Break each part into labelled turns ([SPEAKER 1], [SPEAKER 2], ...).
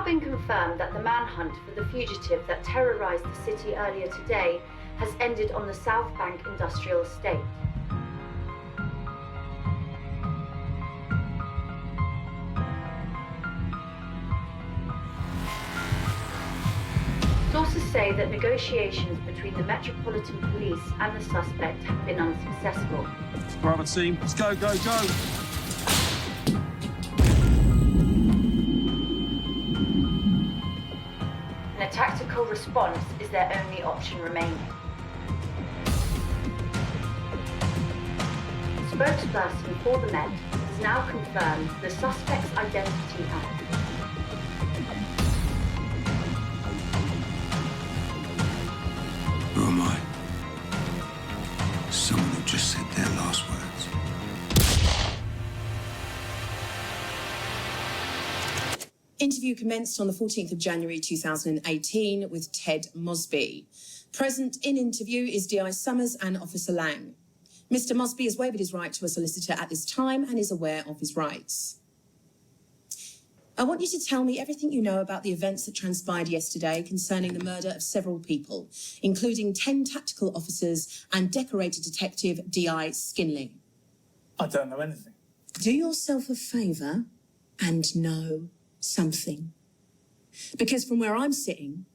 [SPEAKER 1] now been confirmed that the manhunt for the fugitive that terrorised the city earlier today has ended on the South Bank Industrial Estate. Sources say that negotiations between the Metropolitan Police and the suspect have been unsuccessful.
[SPEAKER 2] Bravo team, let's go, go, go!
[SPEAKER 1] And a tactical response is their only option remaining. A spokesperson for the Met has now confirmed the suspect's identity as
[SPEAKER 3] Who am I? Someone who just said their last words.
[SPEAKER 4] Interview commenced on the 14th of January 2018 with Ted Mosby. Present in interview is DI Summers and Officer Lang. Mr. Mosby has waived his right to a solicitor at this time and is aware of his rights. I want you to tell me everything you know about the events that transpired yesterday concerning the murder of several people, including 10 tactical officers and decorated detective D.I. Skinley.
[SPEAKER 5] I don't know anything.
[SPEAKER 4] Do yourself a favour and know something. Because from where I'm sitting,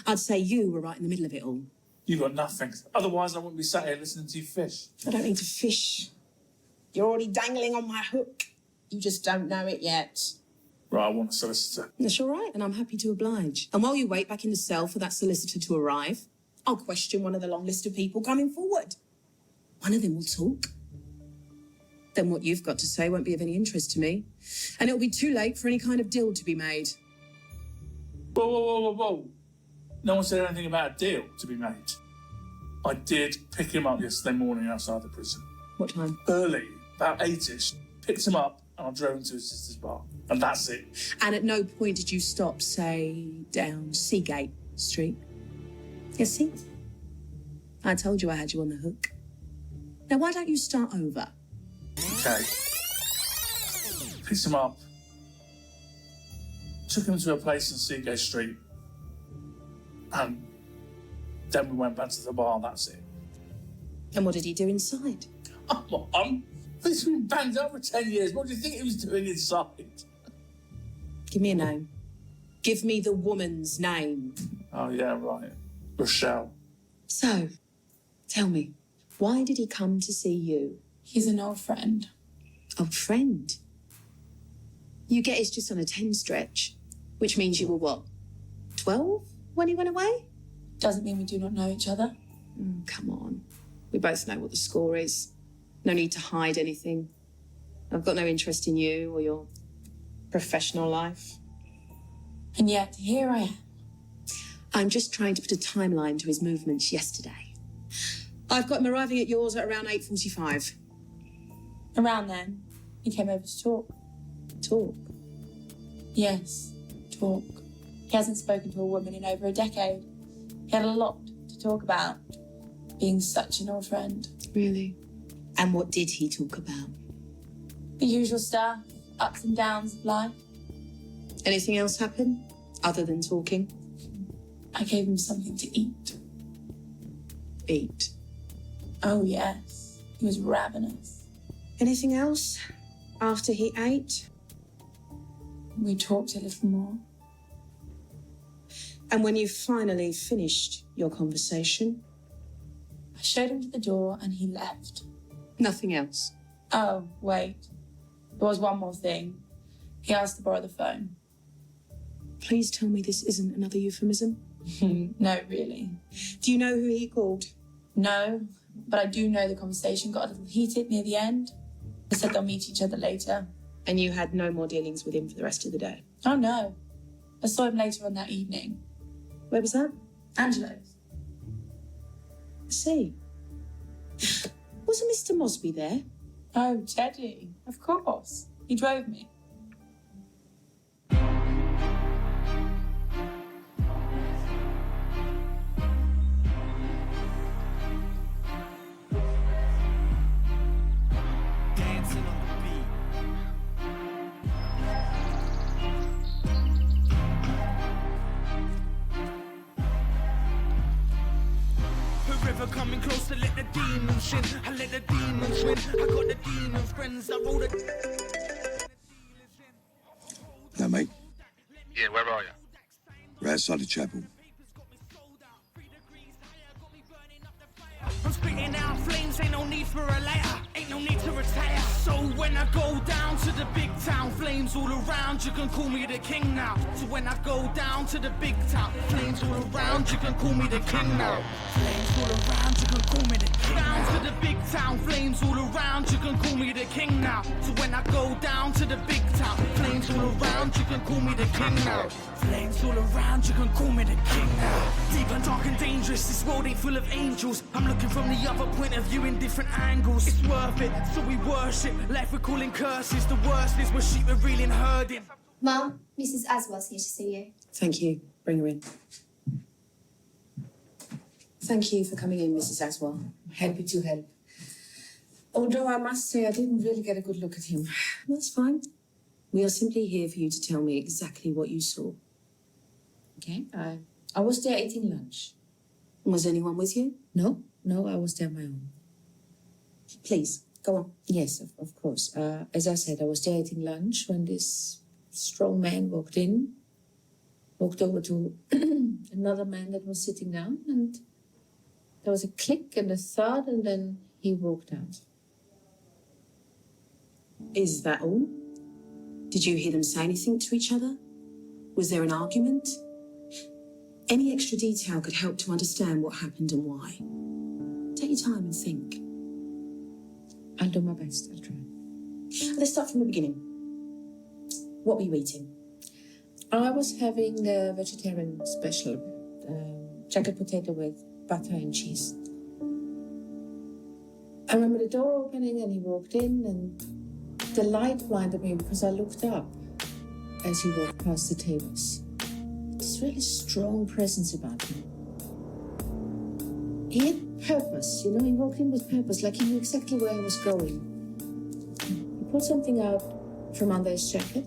[SPEAKER 4] I'd say you were right in the middle of it all.
[SPEAKER 5] You got nothing. Otherwise, I wouldn't be sat here listening to you fish.
[SPEAKER 4] I don't need to fish. You're already dangling on my hook. You just don't know it yet.
[SPEAKER 5] Right, I want a solicitor.
[SPEAKER 4] That's all right, and I'm happy to oblige. And while you wait back in the cell for that solicitor to arrive, I'll question one of the long list of people coming forward. One of them will talk. Then what you've got to say won't be of any interest to me. And it'll be too late for any kind of deal to be made.
[SPEAKER 5] Whoa, whoa, whoa, whoa, whoa. No one said anything about a deal to be made. I did pick him up yesterday morning outside the prison.
[SPEAKER 4] What time?
[SPEAKER 5] Early, about 8ish. Picked him up and I drove him to his sister's bar. And that's it.
[SPEAKER 4] And at no point did you stop, say, down Seagate Street? Yes, see? I told you I had you on the hook. Now, why don't you start over?
[SPEAKER 5] Okay. Picked him up. Took him to a place in Seagate Street. And then we went back to the bar, that's it.
[SPEAKER 4] And what did he do inside?
[SPEAKER 5] Come on. He's been banged up for 10 years. What do you think he was doing inside?
[SPEAKER 4] Give me a name. Give me the woman's name.
[SPEAKER 5] Oh, yeah, right. Rochelle.
[SPEAKER 4] So, tell me, why did he come to see you?
[SPEAKER 6] He's an old friend.
[SPEAKER 4] Old friend? You get it's just on a 10 stretch, which means you were what, 12 when he went away?
[SPEAKER 6] Doesn't mean we do not know each other.
[SPEAKER 4] Come on. We both know what the score is. No need to hide anything. I've got no interest in you or your professional life.
[SPEAKER 6] And yet, here I am.
[SPEAKER 4] I'm just trying to put a timeline to his movements yesterday. I've got him arriving at yours at around 8:45.
[SPEAKER 6] Around then, he came over to talk.
[SPEAKER 4] Talk?
[SPEAKER 6] Yes, talk. He hasn't spoken to a woman in over a decade. He had a lot to talk about, being such an old friend.
[SPEAKER 4] Really? And what did he talk about?
[SPEAKER 6] The usual stuff, ups and downs of life.
[SPEAKER 4] Anything else happen other than talking?
[SPEAKER 6] I gave him something to eat.
[SPEAKER 4] Eat?
[SPEAKER 6] Oh, yes. He was ravenous.
[SPEAKER 4] Anything else after he ate?
[SPEAKER 6] We talked a little more.
[SPEAKER 4] And when you finally finished your conversation?
[SPEAKER 6] I showed him to the door and he left.
[SPEAKER 4] Nothing else?
[SPEAKER 6] Oh, wait. There was one more thing. He asked to borrow the phone.
[SPEAKER 4] Please tell me this isn't another euphemism.
[SPEAKER 6] No, really.
[SPEAKER 4] Do you know who he called?
[SPEAKER 6] No, but I do know the conversation got a little heated near the end. They said they'll meet each other later.
[SPEAKER 4] And you had no more dealings with him for the rest of the day?
[SPEAKER 6] Oh, no. I saw him later on that evening.
[SPEAKER 4] Where was that?
[SPEAKER 6] Angelo's.
[SPEAKER 4] I see. Wasn't Mr. Mosby there?
[SPEAKER 6] Oh, Teddy. Of course. He drove me.
[SPEAKER 7] river coming close to let the demons in. I let the demons win. I got the demons friends. I roll the.
[SPEAKER 3] No, mate.
[SPEAKER 8] Yeah, where are you?
[SPEAKER 3] We're outside the chapel.
[SPEAKER 7] I'm spitting out flames, ain't no need for a lighter, ain't no need to retire. So when I go down to the big town, flames all around, you can call me the king now. So when I go down to the big town, flames all around, you can call me the king now. Flames all around, you can call me the king. Down to the big town, flames all around, you can call me the king now. So when I go down to the big town, flames all around, you can call me the king now. Flames all around, you can call me the king now. Deep and dark and dangerous, this world ain't full of angels. I'm looking from the other point of view in different angles. It's worth it, so we worship. Life we're calling curses, the worst is we're sheep we're reeling herding.
[SPEAKER 9] Mum, Mrs. Aswell's here to see you.
[SPEAKER 4] Thank you. Bring her in. Thank you for coming in, Mrs. Aswell.
[SPEAKER 10] Happy to help. Although I must say I didn't really get a good look at him.
[SPEAKER 4] That's fine. We are simply here for you to tell me exactly what you saw.
[SPEAKER 10] Okay, I was there eating lunch.
[SPEAKER 4] Was anyone with you?
[SPEAKER 10] No, I was there on my own.
[SPEAKER 4] Please, go on.
[SPEAKER 10] Yes, of course. As I said, I was there eating lunch when this strong man walked over to another man that was sitting down, and there was a click and a thud, and then he walked out.
[SPEAKER 4] Is that all? Did you hear them say anything to each other? Was there an argument? Any extra detail could help to understand what happened and why. Take your time and think.
[SPEAKER 10] I'll do my best, I'll try.
[SPEAKER 4] Let's start from the beginning. What were you eating?
[SPEAKER 10] I was having the vegetarian special, jacket potato with butter and cheese. I remember the door opening and he walked in, and the light blinded me because I looked up as he walked past the tables. This really strong presence about him. He had purpose, you know, he walked in with purpose, like he knew exactly where he was going. He pulled something out from under his jacket.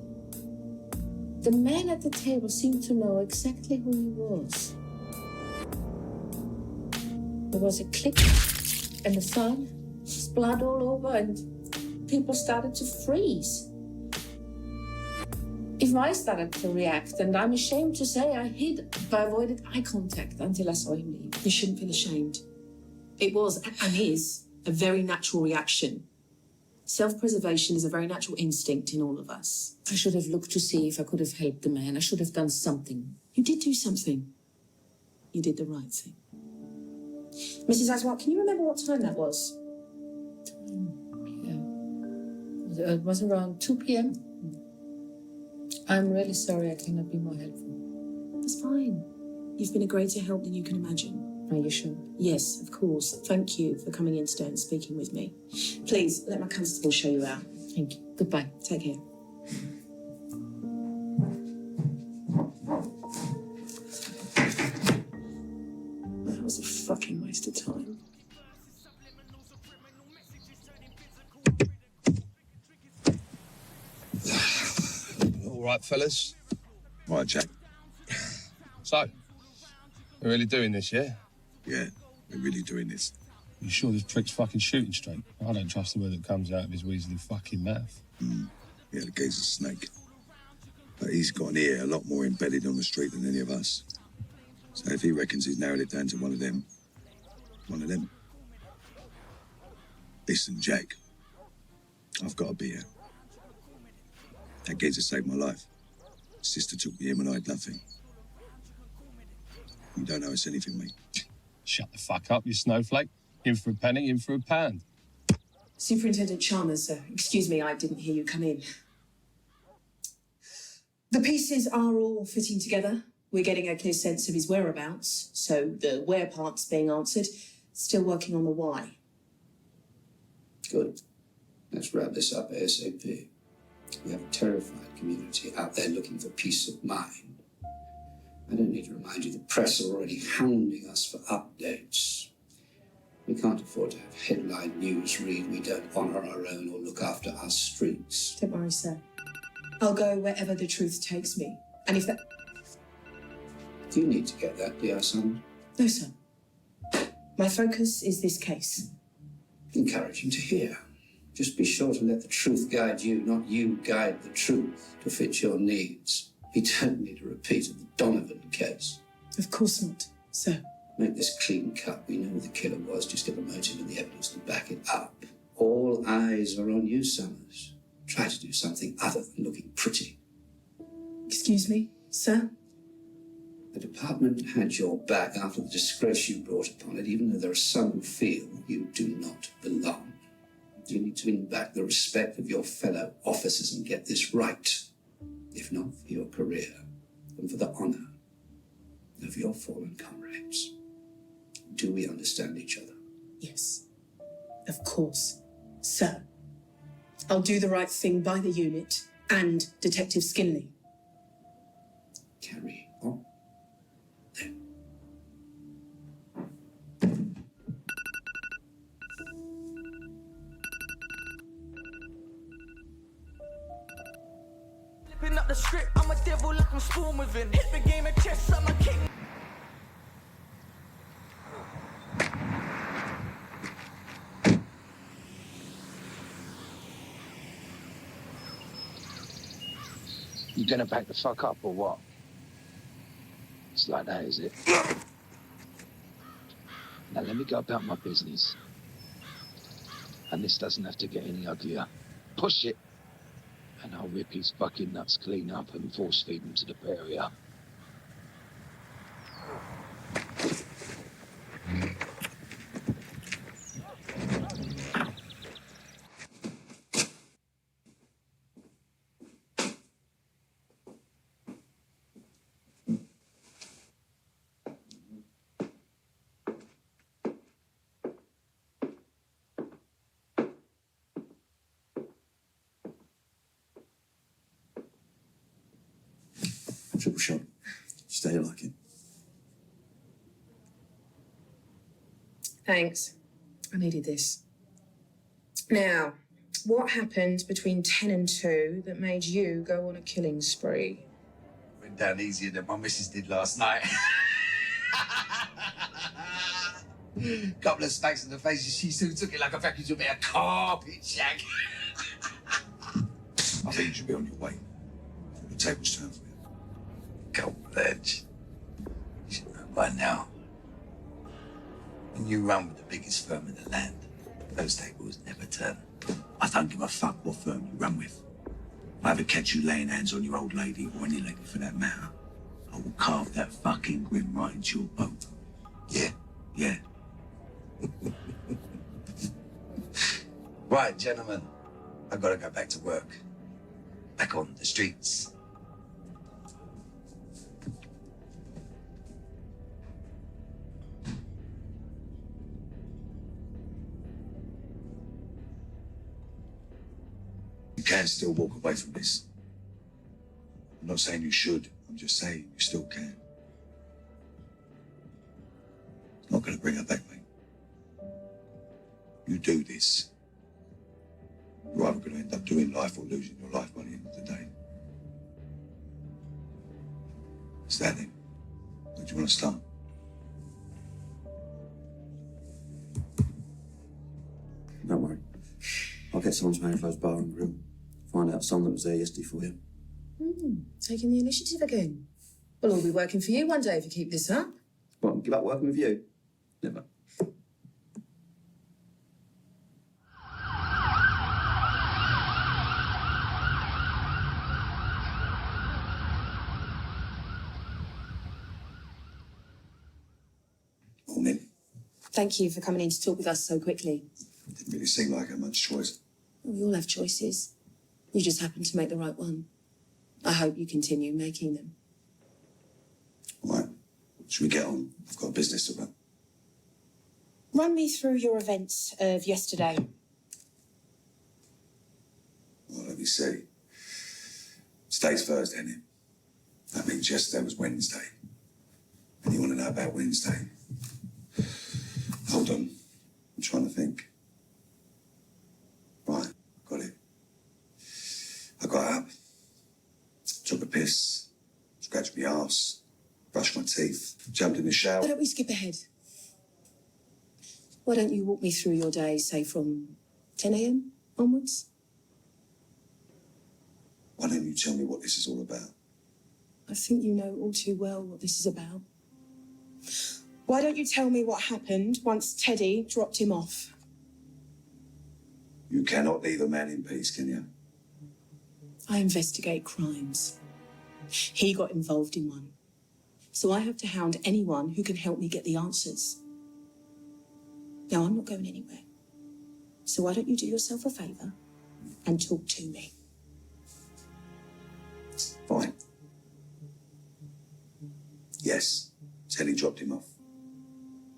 [SPEAKER 10] The man at the table seemed to know exactly who he was. There was a click and a thud, blood all over, and people started to freeze. Even I started to react, and I'm ashamed to say I avoided eye contact until I saw him leave.
[SPEAKER 4] You shouldn't feel ashamed. It was, and is, a very natural reaction. Self-preservation is a very natural instinct in all of us.
[SPEAKER 10] I should have looked to see if I could have helped the man. I should have done something.
[SPEAKER 4] You did do something. You did the right thing. Mrs. Aswell, can you remember what time that was?
[SPEAKER 10] Yeah. It was around 2 p.m. I'm really sorry I cannot be more helpful.
[SPEAKER 4] That's fine. You've been a greater help than you can imagine.
[SPEAKER 10] Are you sure?
[SPEAKER 4] Yes, of course. Thank you for coming in today and speaking with me. Please, let my constable show you out.
[SPEAKER 10] Thank you. Goodbye.
[SPEAKER 4] Take care. That was a fucking waste of time.
[SPEAKER 11] All right, fellas.
[SPEAKER 3] All right, Jack.
[SPEAKER 11] So, we're really doing this, yeah?
[SPEAKER 3] Yeah, we're really doing this.
[SPEAKER 11] You sure this prick's fucking shooting straight? I don't trust the word that comes out of his weaselly fucking mouth.
[SPEAKER 3] Yeah, the guy's a snake. But he's got an ear a lot more embedded on the street than any of us. So if he reckons he's narrowed it down to one of them. Listen, Jack. I've got to be here. That geezer saved my life. Sister took me in when I had nothing. You don't owe us anything, mate.
[SPEAKER 11] Shut the fuck up, you snowflake. In for a penny, in for a pound.
[SPEAKER 4] Superintendent Chalmers, excuse me, I didn't hear you come in. The pieces are all fitting together. We're getting a clear sense of his whereabouts, so the where part's being answered. Still working on the why.
[SPEAKER 12] Good. Let's wrap this up ASAP. We have a terrified community out there looking for peace of mind. I don't need to remind you the press are already hounding us for updates. We can't afford to have headline news read we don't honour our own or look after our streets.
[SPEAKER 4] Don't worry, sir. I'll go wherever the truth takes me. And if that...
[SPEAKER 12] Do you need to get that, dear son?
[SPEAKER 4] No, sir. My focus is this case.
[SPEAKER 12] Encourage him to hear. Just be sure to let the truth guide you, not you guide the truth to fit your needs. We don't need a repeat of the Donovan case.
[SPEAKER 4] Of course not, sir.
[SPEAKER 12] Make this clean cut. We know who the killer was. Just get the motive and the evidence to back it up. All eyes are on you, Summers. Try to do something other than looking pretty.
[SPEAKER 4] Excuse me, sir?
[SPEAKER 12] The department had your back after the disgrace you brought upon it, even though there are some who feel you do not belong. You need to win back the respect of your fellow officers and get this right. If not for your career, then for the honor of your fallen comrades. Do we understand each other?
[SPEAKER 4] Yes, of course, sir. I'll do the right thing by the unit and Detective Skinley.
[SPEAKER 12] Carry on.
[SPEAKER 7] Flipping up the script, I'm a devil like I'm spawn within. Hit the game of chess, I'm a king.
[SPEAKER 8] You gonna back the fuck up or what? It's like that, is it? Now let me go about my business. And this doesn't have to get any uglier. Push it, and I'll rip his fucking nuts clean up and force feed him to the barrier.
[SPEAKER 3] Triple shot. Stay like it.
[SPEAKER 4] Thanks. I needed this. Now, what happened between 10 and 2 that made you go on a killing spree?
[SPEAKER 13] Went down easier than my missus did last night. Couple of smacks in the face, she soon took it like a vacuum to be a carpet shag.
[SPEAKER 3] I think you should be on your way. The table's turned for you.
[SPEAKER 13] Gold ledge. You should know by now. When you run with the biggest firm in the land, those tables never turn.
[SPEAKER 3] I don't give a fuck what firm you run with. If I ever catch you laying hands on your old lady, or any lady for that matter, I will carve that fucking grin right into your boat.
[SPEAKER 13] Yeah?
[SPEAKER 3] Yeah.
[SPEAKER 13] Right, gentlemen. I've got to go back to work. Back on the streets.
[SPEAKER 3] You can still walk away from this. I'm not saying you should. I'm just saying you still can. It's not going to bring her back, mate. You do this, you're either going to end up doing life or losing your life by the end of the day. Is that it? Where do you want to start?
[SPEAKER 14] Don't worry. I'll get someone to manage those bar and grill. Find out someone that was there yesterday for you.
[SPEAKER 4] Taking the initiative again. We'll all be working for you one day if you keep this up.
[SPEAKER 14] What, give up working with you? Never.
[SPEAKER 3] Morning.
[SPEAKER 4] Thank you for coming in to talk with us so quickly.
[SPEAKER 3] Didn't really seem like I had much choice.
[SPEAKER 4] We all have choices. You just happen to make the right one. I hope you continue making them.
[SPEAKER 3] All right. Should we get on? I've got a business to run.
[SPEAKER 4] Run me through your events of yesterday.
[SPEAKER 3] Well, let me see. Today's Thursday, isn't it? That means yesterday was Wednesday. And you want to know about Wednesday? Hold on. I'm trying to think. Right, got it. I got up, took a piss, scratched my arse, brushed my teeth, jumped in the shower.
[SPEAKER 4] Why don't we skip ahead? Why don't you walk me through your day, say from 10 a.m. onwards?
[SPEAKER 3] Why don't you tell me what this is all about?
[SPEAKER 4] I think you know all too well what this is about. Why don't you tell me what happened once Teddy dropped him off?
[SPEAKER 3] You cannot leave a man in peace, can you?
[SPEAKER 4] I investigate crimes. He got involved in one. So I have to hound anyone who can help me get the answers. Now, I'm not going anywhere. So why don't you do yourself a favour and talk to me?
[SPEAKER 3] Fine. Yes, Teddy dropped him off.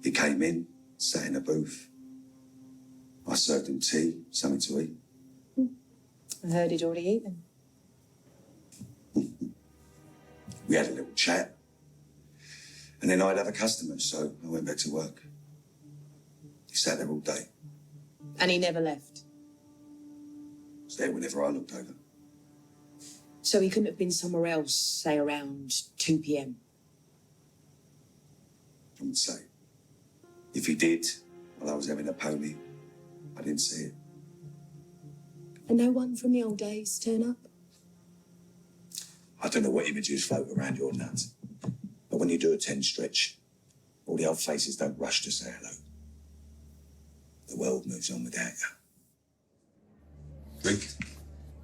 [SPEAKER 3] He came in, sat in a booth. I served him tea, something to eat.
[SPEAKER 4] I heard he'd already eaten.
[SPEAKER 3] We had a little chat. And then I'd have a customer, so I went back to work. He sat there all day.
[SPEAKER 4] And he never left.
[SPEAKER 3] He was there whenever I looked over.
[SPEAKER 4] So he couldn't have been somewhere else, say around 2 p.m.
[SPEAKER 3] I would say. If he did, while I was having a pony, I didn't see it.
[SPEAKER 4] And no one from the old days turn up?
[SPEAKER 3] I don't know what images float around your nuts, but when you do a 10 stretch, all the old faces don't rush to say hello. The world moves on without you.
[SPEAKER 13] Drink?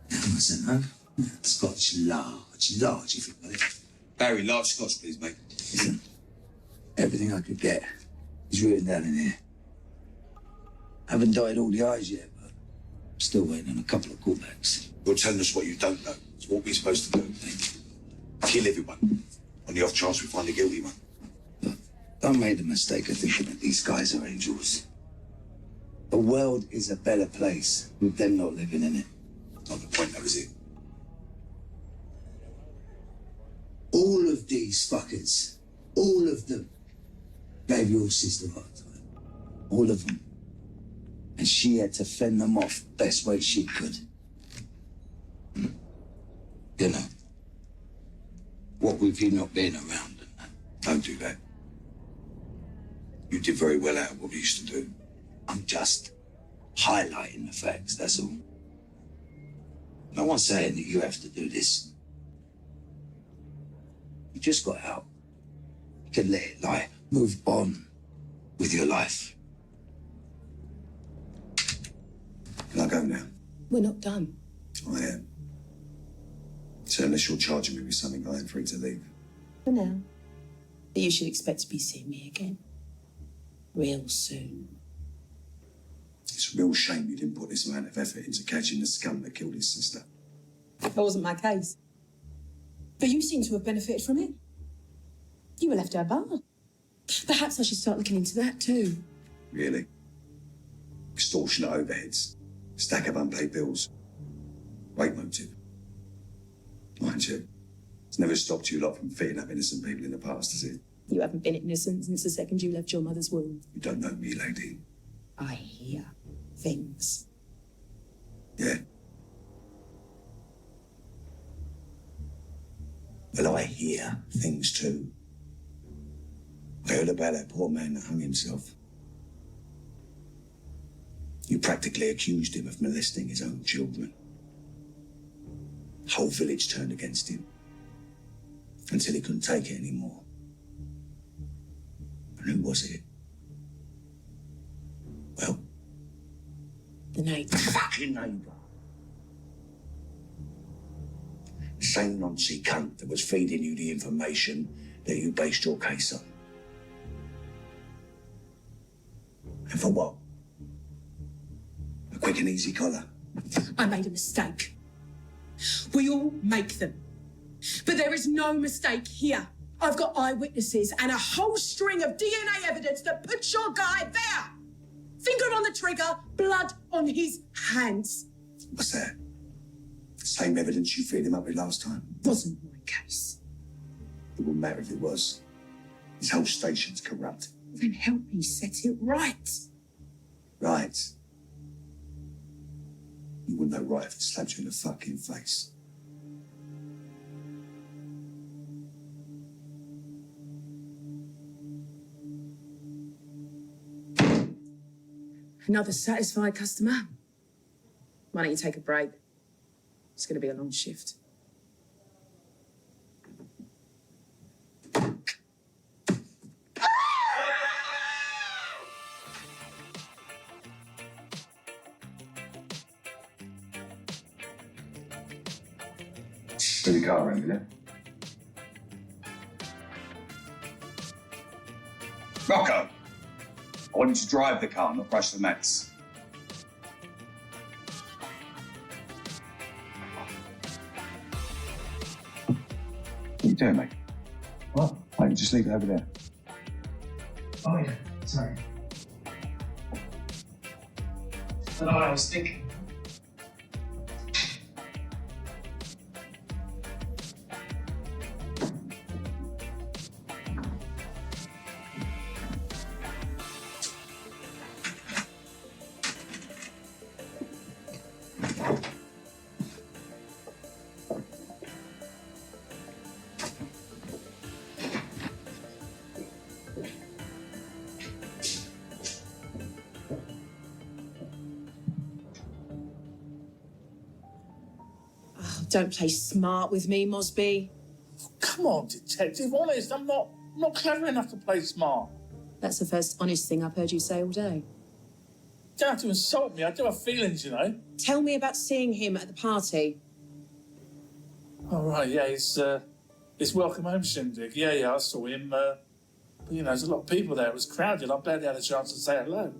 [SPEAKER 13] What's that, huh? Scotch large, if you've got it.
[SPEAKER 3] Barry, large Scotch, please, mate.
[SPEAKER 13] Listen, everything I could get is written down in here. Haven't dotted all the I's yet, but I'm still waiting on a couple of callbacks.
[SPEAKER 3] You're telling us what you don't know. It's what we're supposed to do. Kill everyone. On the off chance we find a guilty one.
[SPEAKER 13] Look, don't make the mistake of thinking that these guys are angels. The world is a better place with them not living in it.
[SPEAKER 3] Not the point, though, is it?
[SPEAKER 13] All of these fuckers, all of them, gave your sister a hard time. All of them. And she had to fend them off best way she could. You know, what with you not being around and that.
[SPEAKER 3] Don't do that. You did very well out of what you used to do.
[SPEAKER 13] I'm just highlighting the facts, that's all. No one's saying that you have to do this. You just got out. You can let it lie. Move on with your life.
[SPEAKER 3] Can I go now?
[SPEAKER 4] We're not done.
[SPEAKER 3] I am. So unless you're charging me with something, I am free to leave.
[SPEAKER 4] For now. But you should expect to be seeing me again. Real soon.
[SPEAKER 3] It's a real shame you didn't put this amount of effort into catching the scum that killed his sister.
[SPEAKER 4] That wasn't my case. But you seem to have benefited from it. You were left at a bar. Perhaps I should start looking into that too.
[SPEAKER 3] Really? Extortionate overheads. Stack of unpaid bills. Rape motive. Mind you, it's never stopped you lot from fitting up innocent people in the past, has it?
[SPEAKER 4] You haven't been innocent since the second you left your mother's womb.
[SPEAKER 3] You don't know me, lady.
[SPEAKER 4] I hear things.
[SPEAKER 3] Yeah. Well, I hear things too. I heard about that poor man that hung himself. You practically accused him of molesting his own children. Whole village turned against him until he couldn't take it anymore. And who was it? Well,
[SPEAKER 4] the neighbour.
[SPEAKER 3] Fucking neighbour. The same Nazi cunt that was feeding you the information that you based your case on. And for what? A quick and easy collar.
[SPEAKER 4] I made a mistake. We all make them. But there is no mistake here. I've got eyewitnesses and a whole string of DNA evidence that puts your guy there. Finger on the trigger, blood on his hands.
[SPEAKER 3] What's that? The same evidence you filled him up with last time?
[SPEAKER 4] Wasn't my case.
[SPEAKER 3] It wouldn't matter if it was. This whole station's corrupt.
[SPEAKER 4] Then help me set it right.
[SPEAKER 3] Right. You wouldn't know right if it slapped you in the fucking face.
[SPEAKER 4] Another satisfied customer. Why don't you take a break? It's going to be a long shift.
[SPEAKER 3] Bring the car around, yeah? Rocco! I want you to drive the car, not brush the mats. What are you doing, mate? What? Wait, just leave it over there.
[SPEAKER 15] Oh, yeah. Sorry. I don't know what I was thinking.
[SPEAKER 4] Don't play smart with me, Mosby.
[SPEAKER 5] Come on, Detective, honest, I'm not clever enough to play smart.
[SPEAKER 4] That's the first honest thing I've heard you say all day.
[SPEAKER 5] You don't have to insult me, I do have feelings, you know.
[SPEAKER 4] Tell me about seeing him at the party.
[SPEAKER 5] Oh, right, yeah, it's welcome home shindig. Yeah, I saw him. But, you know, there's a lot of people there. It was crowded. I barely had a chance to say hello.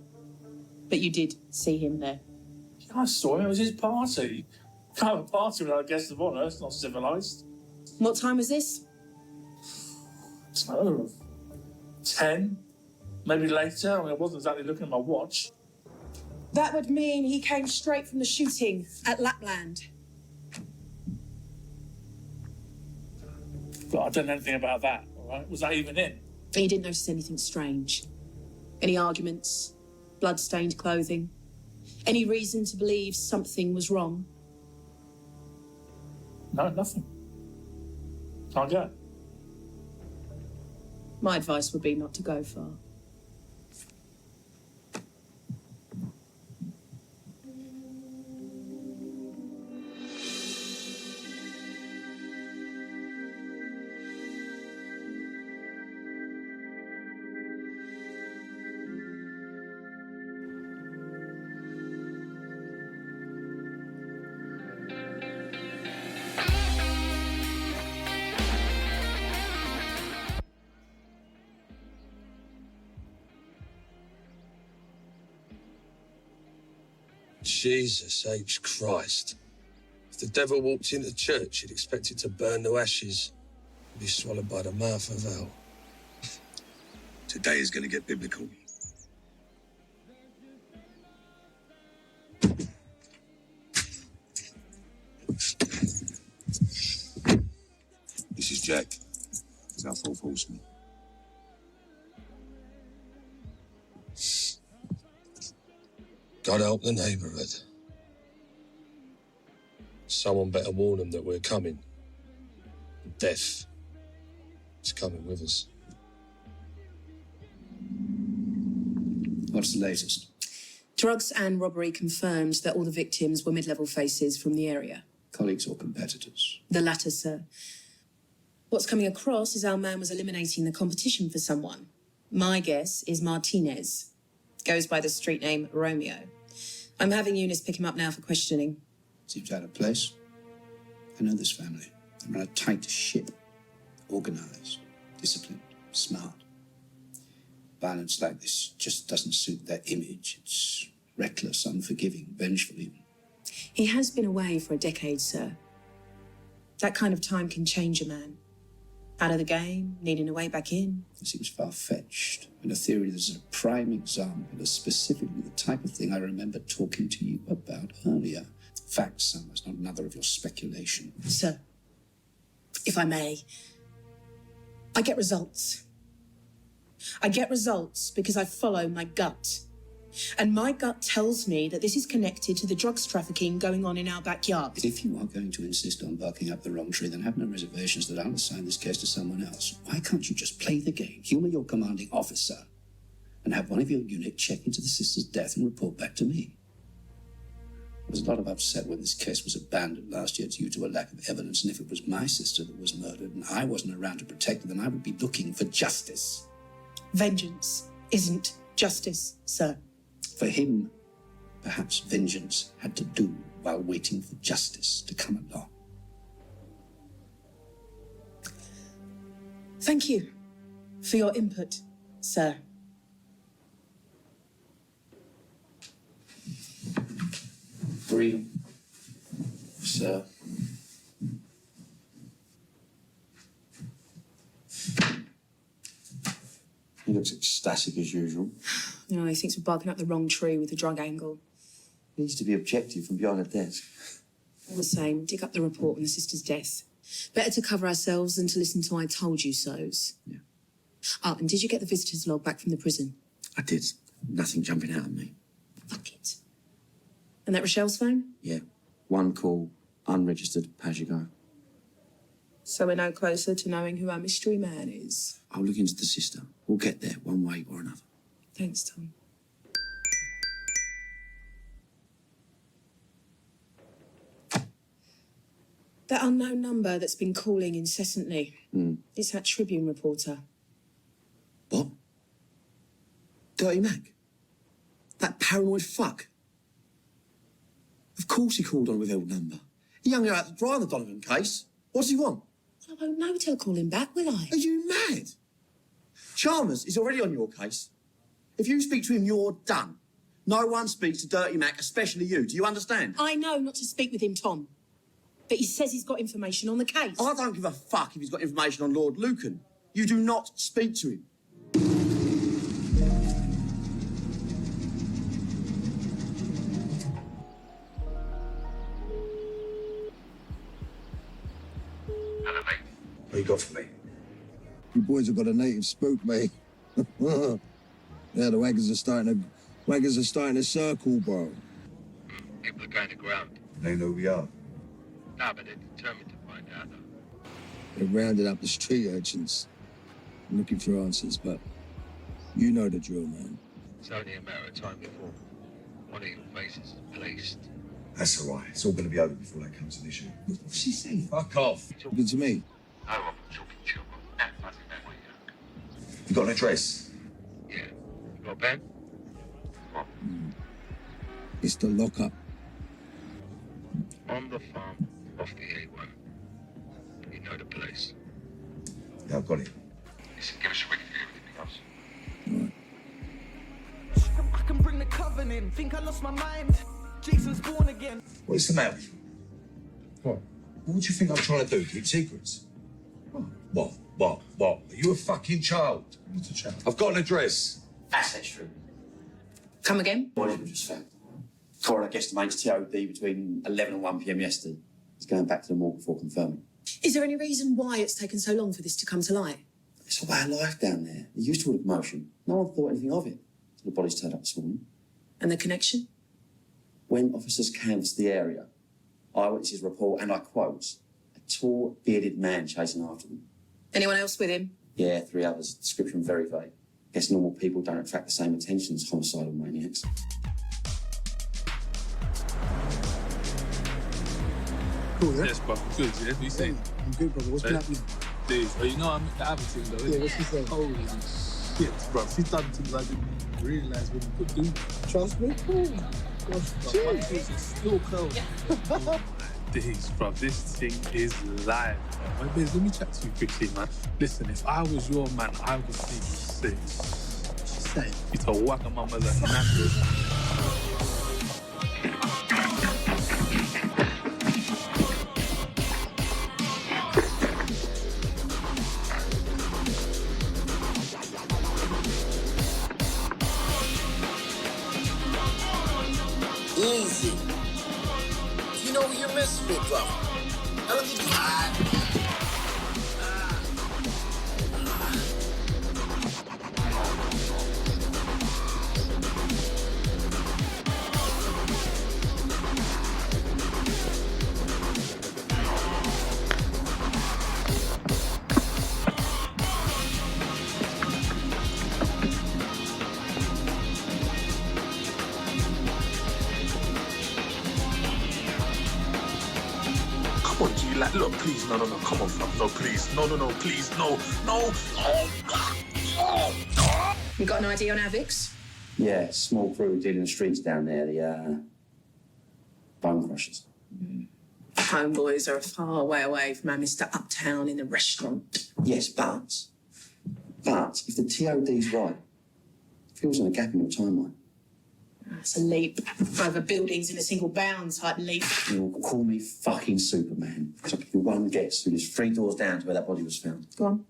[SPEAKER 4] But you did see him there?
[SPEAKER 5] Yeah, I saw him. It was his party. Can't have a party without a guest of honour. It's not civilised.
[SPEAKER 4] What time was this?
[SPEAKER 5] Oh, 10, maybe later. I mean, I wasn't exactly looking at my watch.
[SPEAKER 4] That would mean he came straight from the shooting at Lapland.
[SPEAKER 5] But I don't know anything about that, all right? Was that even in?
[SPEAKER 4] You didn't notice anything strange? Any arguments? Blood-stained clothing? Any reason to believe something was wrong?
[SPEAKER 5] No, nothing. Can't go.
[SPEAKER 4] My advice would be not to go far.
[SPEAKER 11] Jesus H. Christ. If the devil walked into church, he'd expect it to burn to ashes and be swallowed by the mouth of hell.
[SPEAKER 3] Today is going to get biblical. This is Jack. He's our fourth horseman.
[SPEAKER 11] God help the neighbourhood. Someone better warn them that we're coming. Death is coming with us.
[SPEAKER 12] What's the latest?
[SPEAKER 4] Drugs and robbery confirmed that all the victims were mid-level faces from the area.
[SPEAKER 12] Colleagues or competitors?
[SPEAKER 4] The latter, sir. What's coming across is our man was eliminating the competition for someone. My guess is Martinez. Goes by the street name Romeo. I'm having Eunice pick him up now for questioning.
[SPEAKER 12] Seems out of place. I know this family. They run a tight ship. Organised, disciplined, smart. Violence like this just doesn't suit their image. It's reckless, unforgiving, vengeful even.
[SPEAKER 4] He has been away for a decade, sir. That kind of time can change a man. Out of the game, needing a way back in.
[SPEAKER 12] It seems far-fetched, and a theory that is a prime example of specifically the type of thing I remember talking to you about earlier. Facts, Summers, not another of your speculation.
[SPEAKER 4] Sir, if I may, I get results. I get results because I follow my gut. And my gut tells me that this is connected to the drugs trafficking going on in our backyard.
[SPEAKER 12] If you are going to insist on barking up the wrong tree, then have no reservations that I'll assign this case to someone else. Why can't you just play the game, humour your commanding officer, and have one of your unit check into the sister's death and report back to me. I was a lot of upset when this case was abandoned last year due to a lack of evidence, and if it was my sister that was murdered and I wasn't around to protect her, then I would be looking for justice.
[SPEAKER 4] Vengeance isn't justice, sir.
[SPEAKER 12] For him, perhaps vengeance had to do while waiting for justice to come along.
[SPEAKER 4] Thank you for your input, sir.
[SPEAKER 12] Freedom, sir.
[SPEAKER 14] He looks ecstatic as usual.
[SPEAKER 4] You know, he thinks we're barking up the wrong tree with the drug angle.
[SPEAKER 14] He needs to be objective from behind a desk.
[SPEAKER 4] All the same, dig up the report on the sister's death. Better to cover ourselves than to listen to I told you so's.
[SPEAKER 14] Yeah.
[SPEAKER 4] Oh, and did you get the visitor's log back from the prison?
[SPEAKER 14] I did. Nothing jumping out at me.
[SPEAKER 4] Fuck it. And that Rochelle's phone?
[SPEAKER 14] Yeah. One call, unregistered, as you go.
[SPEAKER 4] So we're no closer to knowing who our mystery man is.
[SPEAKER 14] I'll look into the sister. We'll get there one way or another.
[SPEAKER 4] Thanks, Tom. That unknown number that's been calling incessantly. It's that Tribune reporter.
[SPEAKER 14] What? Dirty Mac? That paranoid fuck? Of course he called on a withheld number. He hung out to dry on the Donovan case. What does he want?
[SPEAKER 4] I won't know till I call him back, will I?
[SPEAKER 14] Are you mad? Chalmers is already on your case. If you speak to him, you're done. No one speaks to Dirty Mac, especially you. Do you understand?
[SPEAKER 4] I know not to speak with him, Tom. But he says he's got information on the case.
[SPEAKER 14] I don't give a fuck if he's got information on Lord Lucan. You do not speak to him.
[SPEAKER 3] Hello, mate. What you got for me?
[SPEAKER 16] You boys have got a native spook, mate. Yeah, the waggers are starting to circle, bro.
[SPEAKER 8] People are going to ground.
[SPEAKER 3] They know who we are.
[SPEAKER 8] Nah, but they're determined to find out, though.
[SPEAKER 16] They've rounded up the street urchins, looking for answers, but you know the drill, man.
[SPEAKER 8] It's only a matter of time before one of your faces is placed.
[SPEAKER 3] That's all right. It's all going to be over before that comes an issue.
[SPEAKER 16] What's she saying?
[SPEAKER 3] Fuck off.
[SPEAKER 16] Talking to me.
[SPEAKER 8] No, I'm talking to you. I think that way,
[SPEAKER 3] You got an address?
[SPEAKER 8] yeah. You got a pen? What?
[SPEAKER 16] It's the lockup.
[SPEAKER 8] On the farm off the A1. You know the place.
[SPEAKER 3] Yeah, I've got it.
[SPEAKER 8] Listen, give us a ring if you hear anything else.
[SPEAKER 7] I can bring the covenant. Think I lost my mind. Jason's born again.
[SPEAKER 3] What's the matter with you? What? What do you think I'm trying to do? Keep secrets? What? Are you a fucking child? What's a child? I've got an address.
[SPEAKER 12] That's true.
[SPEAKER 4] Come again?
[SPEAKER 12] Body was just found. Coroner guesstimates TOD between 11 and 1 p.m. yesterday. He's going back to the morgue before confirming.
[SPEAKER 4] Is there any reason why it's taken so long for this to come to light?
[SPEAKER 12] It's a way of life down there. They're used to all the commotion. No one thought anything of it until the bodies turned up this morning.
[SPEAKER 4] And the connection?
[SPEAKER 12] When officers canvassed the area, eyewitnesses report, and I quote, a tall, bearded man chasing after them.
[SPEAKER 4] Anyone else with him?
[SPEAKER 12] Yeah, 3 others. Description very vague. Guess normal people don't attract the same attention as homicidal maniacs.
[SPEAKER 16] Cool, yeah?
[SPEAKER 2] Yes, bro. Good, yeah? You say?
[SPEAKER 16] I'm good, brother. What's been happening?
[SPEAKER 2] Dude, but you know I'm the other team, though.
[SPEAKER 16] Yeah, what's she saying?
[SPEAKER 2] Holy shit, bro. She's done things I didn't realise when you could do.
[SPEAKER 16] Trust me?
[SPEAKER 2] Bro, my face is still cold. Days, bro. This thing is live, bro. Wait, Biz, let me chat to you quickly, man. Listen, if I was your man, I would see you say, it's a whack of mama's and natural.
[SPEAKER 17] Easy. You know you're missing me, bro. I don't think
[SPEAKER 2] Like, look, please, no, come on, fam, no, please, no, please, no.
[SPEAKER 4] You got an ID on Avix?
[SPEAKER 12] Yeah, small crew dealing the streets down there, the bone crushers.
[SPEAKER 4] Homeboys are a far way away from our Mr. Uptown in the restaurant.
[SPEAKER 12] Yes, but if the TOD's right, fills in a gap in your timeline.
[SPEAKER 4] That's a leap. Over buildings in a single bound type leap.
[SPEAKER 12] You'll call me fucking Superman. So I'll give you one guess who lives 3 doors down to where that body was found.
[SPEAKER 4] Go on.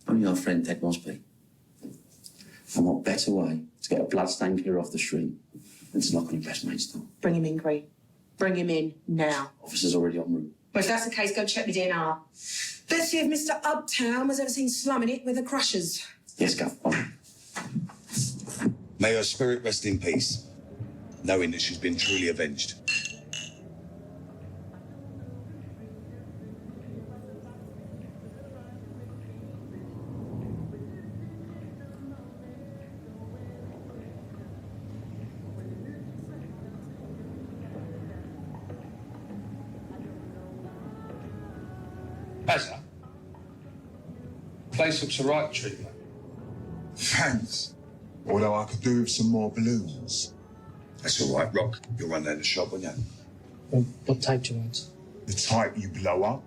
[SPEAKER 12] Only our friend Ted Mosby. And what better way to get a bloodstained killer off the street than to knock on your best mate's door?
[SPEAKER 4] Bring him in, Kris. Bring him in now.
[SPEAKER 12] Officer's already en route.
[SPEAKER 4] Well, if that's the case, go check the DNR. Let's see if Mr. Uptown was ever seen slumming it with the crushers.
[SPEAKER 12] Yes, Gov. On.
[SPEAKER 3] May her spirit rest in peace, knowing that she's been truly avenged.
[SPEAKER 11] Bazza? Place looks alright, treatment.
[SPEAKER 18] Thanks. Although I could do with some more balloons.
[SPEAKER 3] That's all right, Rock. You'll run down the shop, won't you?
[SPEAKER 15] What type do you want?
[SPEAKER 18] The type you blow up.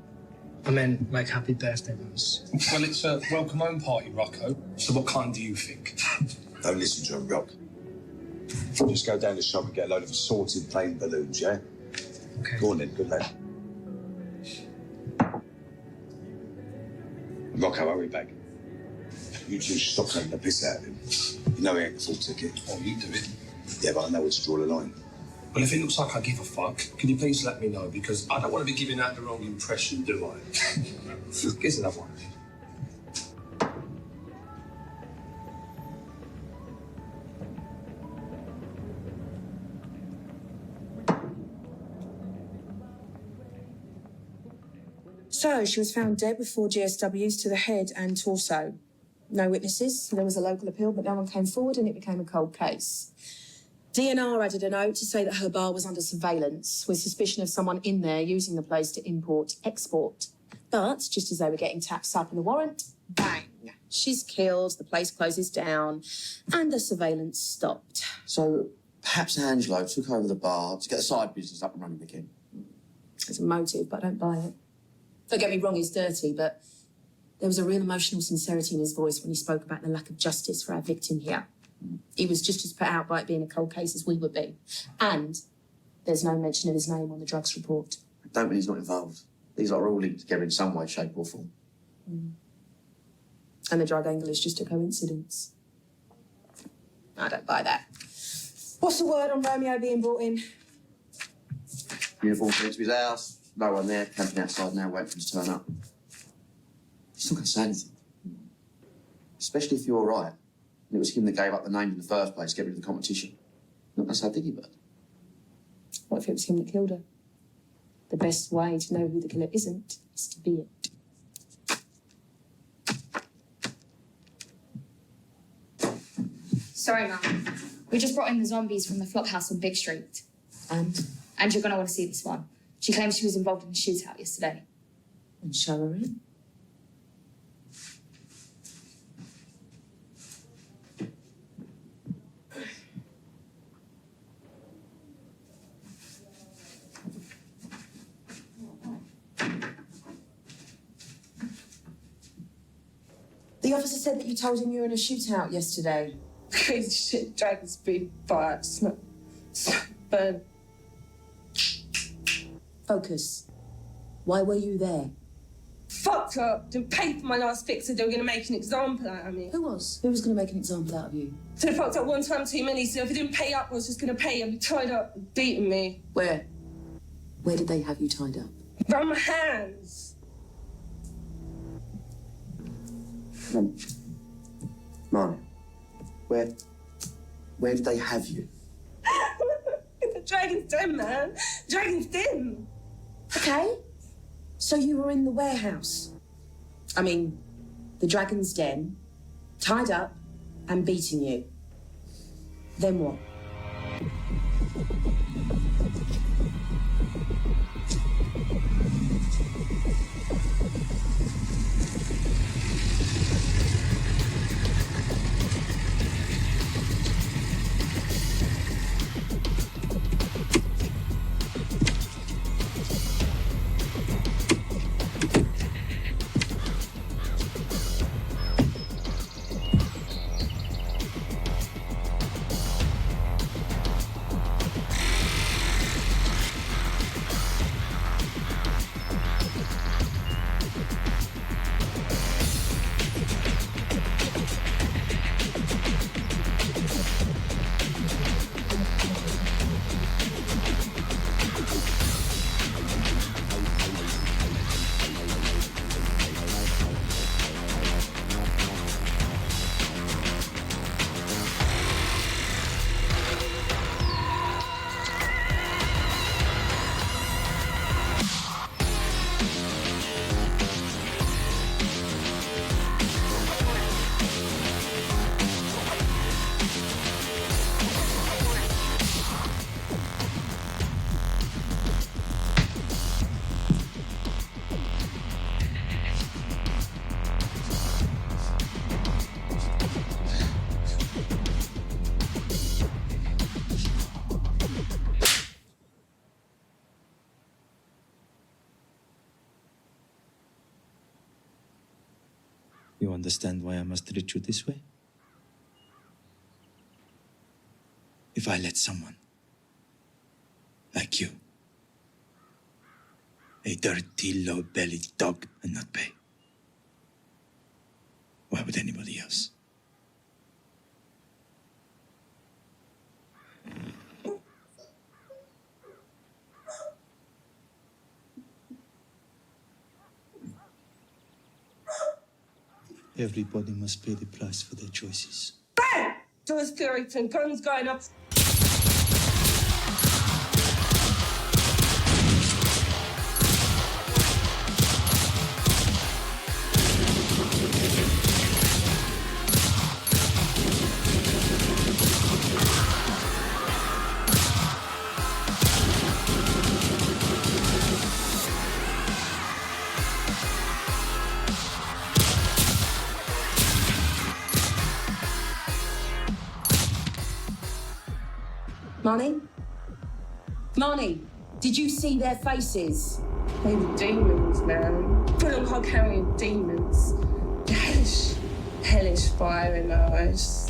[SPEAKER 15] I meant like happy birthday ones.
[SPEAKER 11] Well, it's a welcome home party, Rocco. So what kind do you think?
[SPEAKER 3] Don't listen to him, Rock. Just go down the shop and get a load of assorted plain balloons, yeah?
[SPEAKER 15] Okay.
[SPEAKER 3] Go on then, good lad. Rocco, hurry back. You two should stop taking the piss out of him. You know he ain't the full ticket.
[SPEAKER 11] Oh, you do it.
[SPEAKER 3] Yeah, but I know where to draw the line.
[SPEAKER 11] Well, if it looks like I give a fuck, can you please let me know? Because I don't want to be giving out the wrong impression, do I? Here's another one.
[SPEAKER 4] So, she was found dead with 4 GSWs to the head and torso. No witnesses. There was a local appeal, but no one came forward and it became a cold case. DNR added a note to say that her bar was under surveillance with suspicion of someone in there using the place to import-export. But just as they were getting tapped up in the warrant, bang, she's killed, the place closes down, and the surveillance stopped.
[SPEAKER 12] So perhaps Angelo took over the bar to get the side business up and running again.
[SPEAKER 4] There's a motive, but I don't buy it. Don't get me wrong, he's dirty, but there was a real emotional sincerity in his voice when he spoke about the lack of justice for our victim here. He was just as put out by it being a cold case as we would be. And there's no mention of his name on the drugs report.
[SPEAKER 12] I don't mean he's not involved. These are all linked together in some way, shape or form.
[SPEAKER 4] And the drug angle is just a coincidence. I don't buy that. What's the word on Romeo being brought in?
[SPEAKER 12] Uniform to his house, no one there, camping outside now, waiting for him to turn up. He's not going to say anything. Especially if you're right. And it was him that gave up the name in the first place, get rid of the competition. Not going to say Diggy Bird.
[SPEAKER 4] What if it was him that killed her? The best way to know who the killer isn't is to be it.
[SPEAKER 9] Sorry, Mum. We just brought in the zombies from the flop house on Big Street.
[SPEAKER 4] And
[SPEAKER 9] you're going to want to see this one. She claims she was involved in a shootout yesterday.
[SPEAKER 4] And show her in. The officer said that you told him you were in a shootout yesterday.
[SPEAKER 6] Crazy shit, dragons be fired, burn.
[SPEAKER 4] Focus. Why were you there?
[SPEAKER 6] Fucked up. Didn't pay for my last fix, so they were going to make an example out of me.
[SPEAKER 4] Who was? Who was going to make an example out of you?
[SPEAKER 6] So they fucked up one time too many, so if I didn't pay up, I was just going to pay. I'd be tied up and beating me.
[SPEAKER 4] Where? Where did they have you tied up?
[SPEAKER 6] Around my hands.
[SPEAKER 12] Marc, where did they have you?
[SPEAKER 6] The dragon's dead, man. Dragon's dead.
[SPEAKER 4] Okay. So you were in the warehouse. I mean, the dragon's den, tied up and beating you. Then what?
[SPEAKER 19] You understand why I must treat you this way? If I let someone like you, a dirty, low-bellied dog, and not pay, why would anybody else? Everybody must pay the price for their choices.
[SPEAKER 20] Bang! Doors clearing, guns going up.
[SPEAKER 4] Marnie? Marnie, did you see their faces? They were demons, man. Full on carrying demons. Hellish fire in their eyes.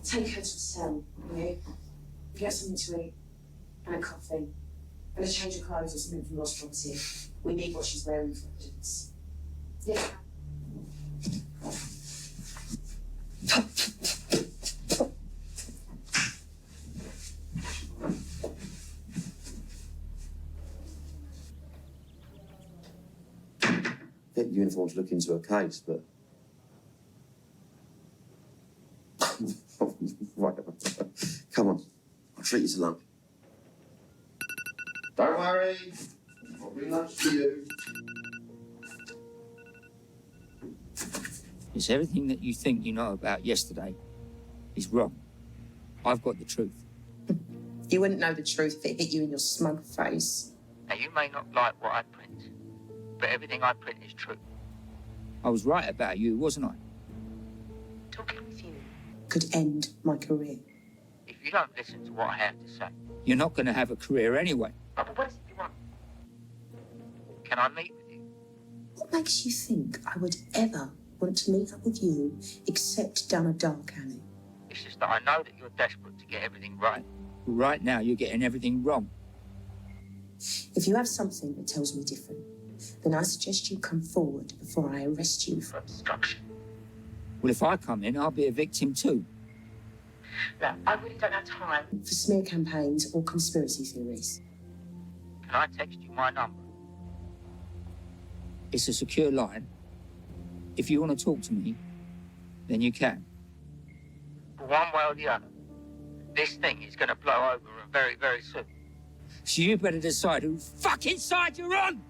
[SPEAKER 4] Take her to the cell, will you? Get something to eat and a coffee. And a change of clothes or something from lost property. We need what she's wearing for evidence. Yeah.
[SPEAKER 14] Get uniform to look into a case, but right. Come on, I'll treat you to lunch. Don't worry, I'll bring lunch to you.
[SPEAKER 21] It's everything that you think you know about yesterday is wrong. I've got the truth.
[SPEAKER 4] You wouldn't know the truth if it hit you in your smug face.
[SPEAKER 21] Now, you may not like what I print, but everything I print is true. I was right about you, wasn't I?
[SPEAKER 4] Talking with you could end my career.
[SPEAKER 21] If you don't listen to what I have to say, you're not going to have a career anyway.
[SPEAKER 4] But what is it you want?
[SPEAKER 21] Can I meet with you?
[SPEAKER 4] What makes you think I would ever want to meet up with you except down a dark alley?
[SPEAKER 21] It's just that I know that you're desperate to get everything right. Right now, you're getting everything wrong.
[SPEAKER 4] If you have something that tells me different, then I suggest you come forward before I arrest you for obstruction.
[SPEAKER 21] Well, if I come in, I'll be a victim too.
[SPEAKER 4] Look, I really don't have time for smear campaigns or conspiracy theories.
[SPEAKER 21] Can I text you my number? It's a secure line. If you want to talk to me, then you can. But one way or the other, this thing is going to blow over and very, very soon. So you better decide whose fucking side you're on!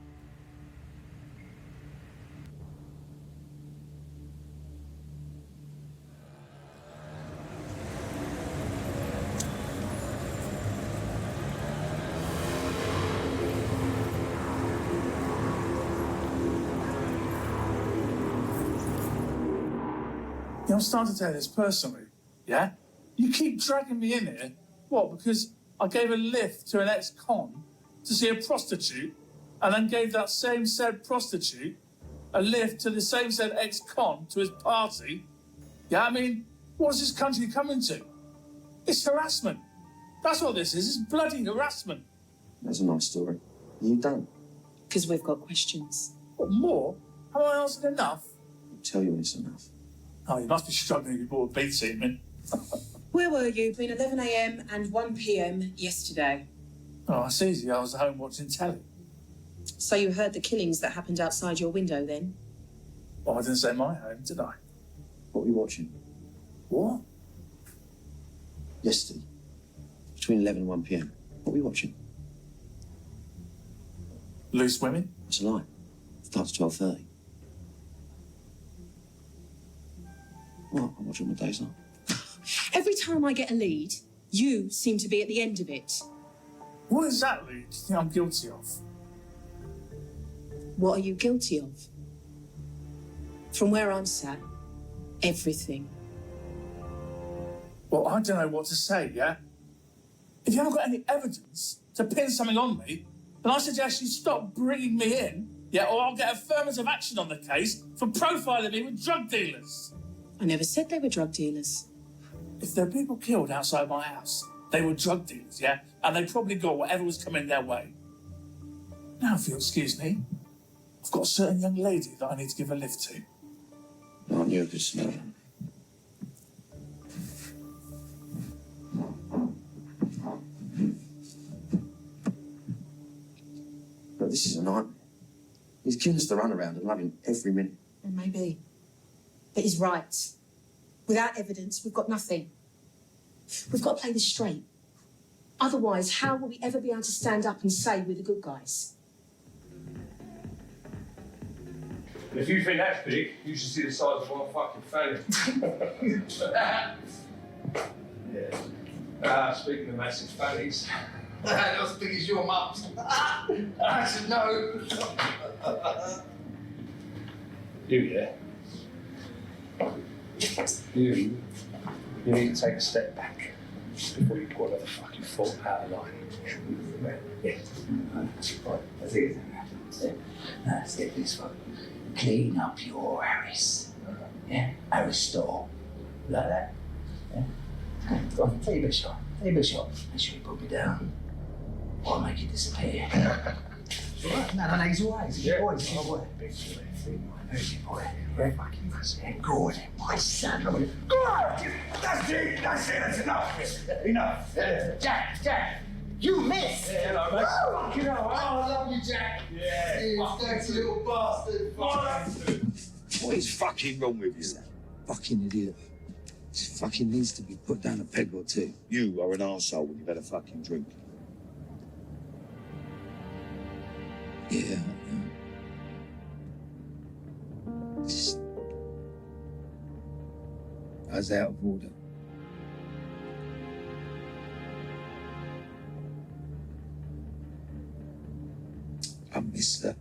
[SPEAKER 5] Yeah, I'm starting to take this personally, yeah? You keep dragging me in here. What, because I gave a lift to an ex-con to see a prostitute and then gave that same said prostitute a lift to the same said ex-con to his party? Yeah, I mean, what's this country coming to? It's harassment. That's what this is. It's bloody harassment.
[SPEAKER 14] That's a nice story. You don't.
[SPEAKER 4] Because we've got questions.
[SPEAKER 5] What, more? Have I answered enough?
[SPEAKER 14] I'll tell you when it's enough.
[SPEAKER 5] Oh, you must be struggling if you brought a beat team in.
[SPEAKER 4] Where were you between 11 a.m. and 1 p.m. yesterday?
[SPEAKER 5] Oh, that's easy. I was at home watching telly.
[SPEAKER 4] So you heard the killings that happened outside your window then?
[SPEAKER 5] Well, I didn't say my home, did I?
[SPEAKER 14] What were you watching?
[SPEAKER 5] What?
[SPEAKER 14] Yesterday. Between 11 and 1 p.m. What were you watching?
[SPEAKER 5] Loose women?
[SPEAKER 14] That's a lie. Starts 12:30. What? I'm watching my days off.
[SPEAKER 4] Every time I get a lead, you seem to be at the end of it.
[SPEAKER 5] What exactly do you think I'm guilty of?
[SPEAKER 4] What are you guilty of? From where I'm sat, everything.
[SPEAKER 5] Well, I don't know what to say, yeah? If you haven't got any evidence to pin something on me, then I suggest you stop bringing me in, yeah, or I'll get affirmative action on the case for profiling me with drug dealers.
[SPEAKER 4] I never said they were drug dealers.
[SPEAKER 5] If there are people killed outside my house, they were drug dealers, yeah? And they probably got whatever was coming their way. Now, if you'll excuse me, I've got a certain young lady that I need to give a lift to.
[SPEAKER 14] Aren't you a good smell? But this is a nightmare. He's giving us the runaround and loving every minute.
[SPEAKER 4] And maybe. But he's right. Without evidence, we've got nothing. We've got to play this straight. Otherwise, how will we ever be able to stand up and say we're the good guys?
[SPEAKER 1] If you think that's big, you should see the size of one fucking fanny. Yeah. Speaking of massive fannies.
[SPEAKER 17] Not as big as your mum's. I should know.
[SPEAKER 1] You need to take a step back before you put another fucking foot out of line. Yeah. Right, that's it.
[SPEAKER 22] Let's get this one. Clean up your Harris. Yeah? Aristotle. Like that. Yeah? Go on, take a bit shot. Take a bit shot. Make sure you put me down. Or I'll make you disappear. No, he's all right. He's a good boy. He's a good boy. Big boy. He's a good boy. Yeah, fucking good. My son.
[SPEAKER 17] Good! That's it! That's enough! Enough!
[SPEAKER 22] Jack! You missed!
[SPEAKER 1] Yeah, hello, mate.
[SPEAKER 17] Oh, you know, I love you, Jack.
[SPEAKER 1] Yeah.
[SPEAKER 17] You dirty little bastard.
[SPEAKER 13] What is fucking wrong with you? Fucking idiot. This fucking needs to be put down a peg or two. You are an arsehole when you've had a fucking drink. Yeah. Just... I was out of order. I miss her.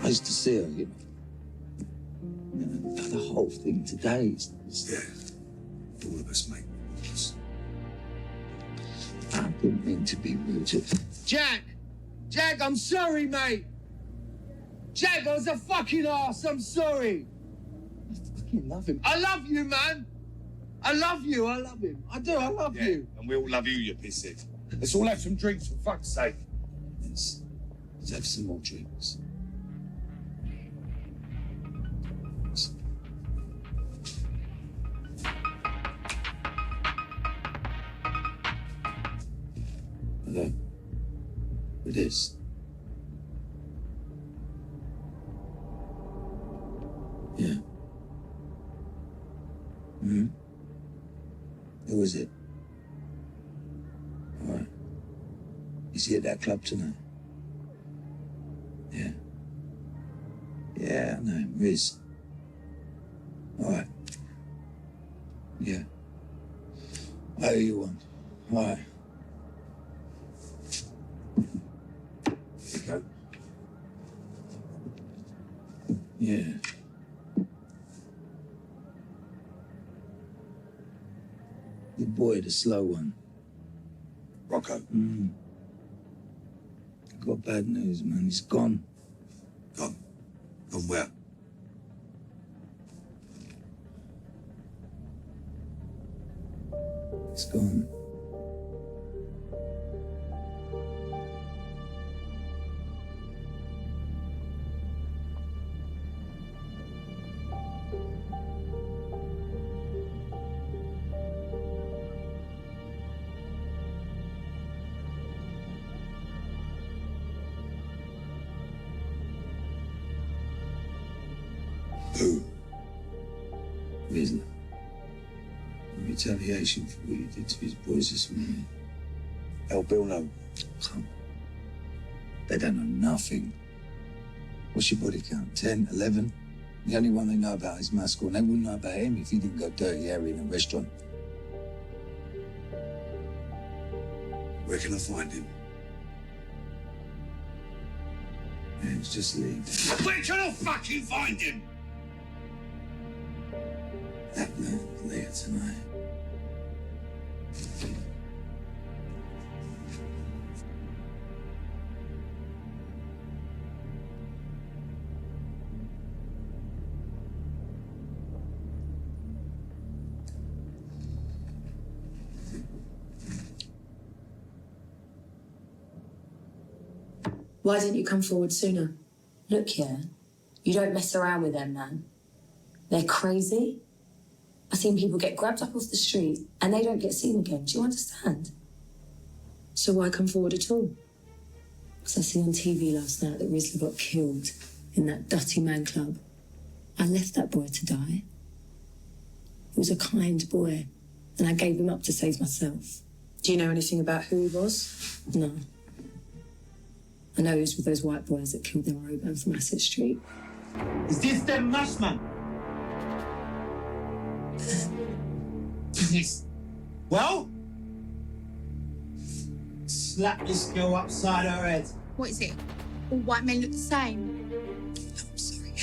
[SPEAKER 13] I used to see her, you know. The whole thing today is...
[SPEAKER 3] Yeah. All of us, mate.
[SPEAKER 13] I didn't mean to be rude.
[SPEAKER 22] Jack!
[SPEAKER 14] Jag, I'm sorry, mate. Jag, I was a fucking arse. I'm sorry. I fucking love him. I love you, man. I love you. I love him. I do. I love you.
[SPEAKER 3] And we all love you, you pisshead. Let's all have some drinks, for fuck's sake.
[SPEAKER 13] Let's have some more drinks. Hello. It is. Yeah. Hmm? Who is it? All right. Is he at that club tonight? Yeah. Yeah, I know him. Riz. All right. Yeah. I owe you one. All right. Here you go. Yeah. The boy, the slow one.
[SPEAKER 3] Rocco.
[SPEAKER 13] Got bad news, man. He's gone.
[SPEAKER 3] Gone? Gone where?
[SPEAKER 13] He's gone.
[SPEAKER 3] Who?
[SPEAKER 13] Rizla. In retaliation for what you did to his boys this morning.
[SPEAKER 3] El Bill know.
[SPEAKER 13] Come. They don't know nothing. What's your body count? 10, 11? The only one they know about is Mascot, and they wouldn't know about him if he didn't go dirty Harry in a restaurant.
[SPEAKER 3] Where can I find him?
[SPEAKER 13] Yeah, it's just leave.
[SPEAKER 3] Where can I fucking find him?
[SPEAKER 13] That night, later tonight.
[SPEAKER 4] Why didn't you come forward sooner?
[SPEAKER 6] Look here, you don't mess around with them, man. They're crazy. I've seen people get grabbed up off the street and they don't get seen again. Do you understand?
[SPEAKER 4] So why come forward at all?
[SPEAKER 6] Because I seen on TV last night that Rizla got killed in that Dutty Man Club. I left that boy to die. He was a kind boy, and I gave him up to save myself.
[SPEAKER 4] Do you know anything about who he was?
[SPEAKER 6] No. I know he was with those white boys that killed them Roban from Asset Street.
[SPEAKER 14] Is this them Mushman? Yes. Well? Slap this girl upside her head.
[SPEAKER 8] What is it? All white men look the same.
[SPEAKER 6] I'm sorry.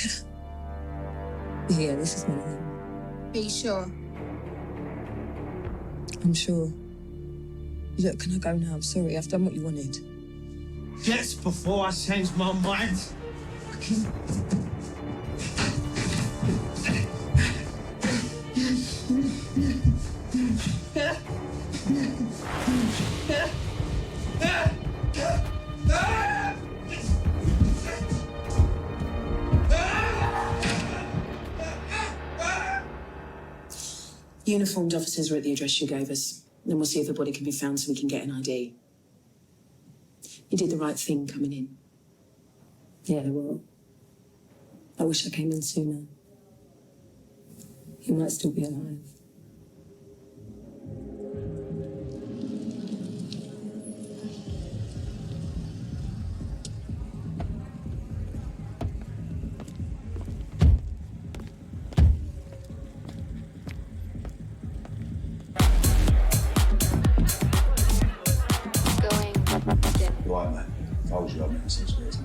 [SPEAKER 6] Yeah, this is one of them.
[SPEAKER 8] Be sure.
[SPEAKER 6] I'm sure. Look, can I go now? I'm sorry, I've done what you wanted.
[SPEAKER 14] Yes, before I change my mind.
[SPEAKER 4] Uniformed officers are at the address you gave us. Then we'll see if the body can be found so we can get an ID. You did the right thing coming in.
[SPEAKER 6] Yeah, well, I wish I came in sooner. He might still be alive.
[SPEAKER 3] Right, man. I told you I'd make some space.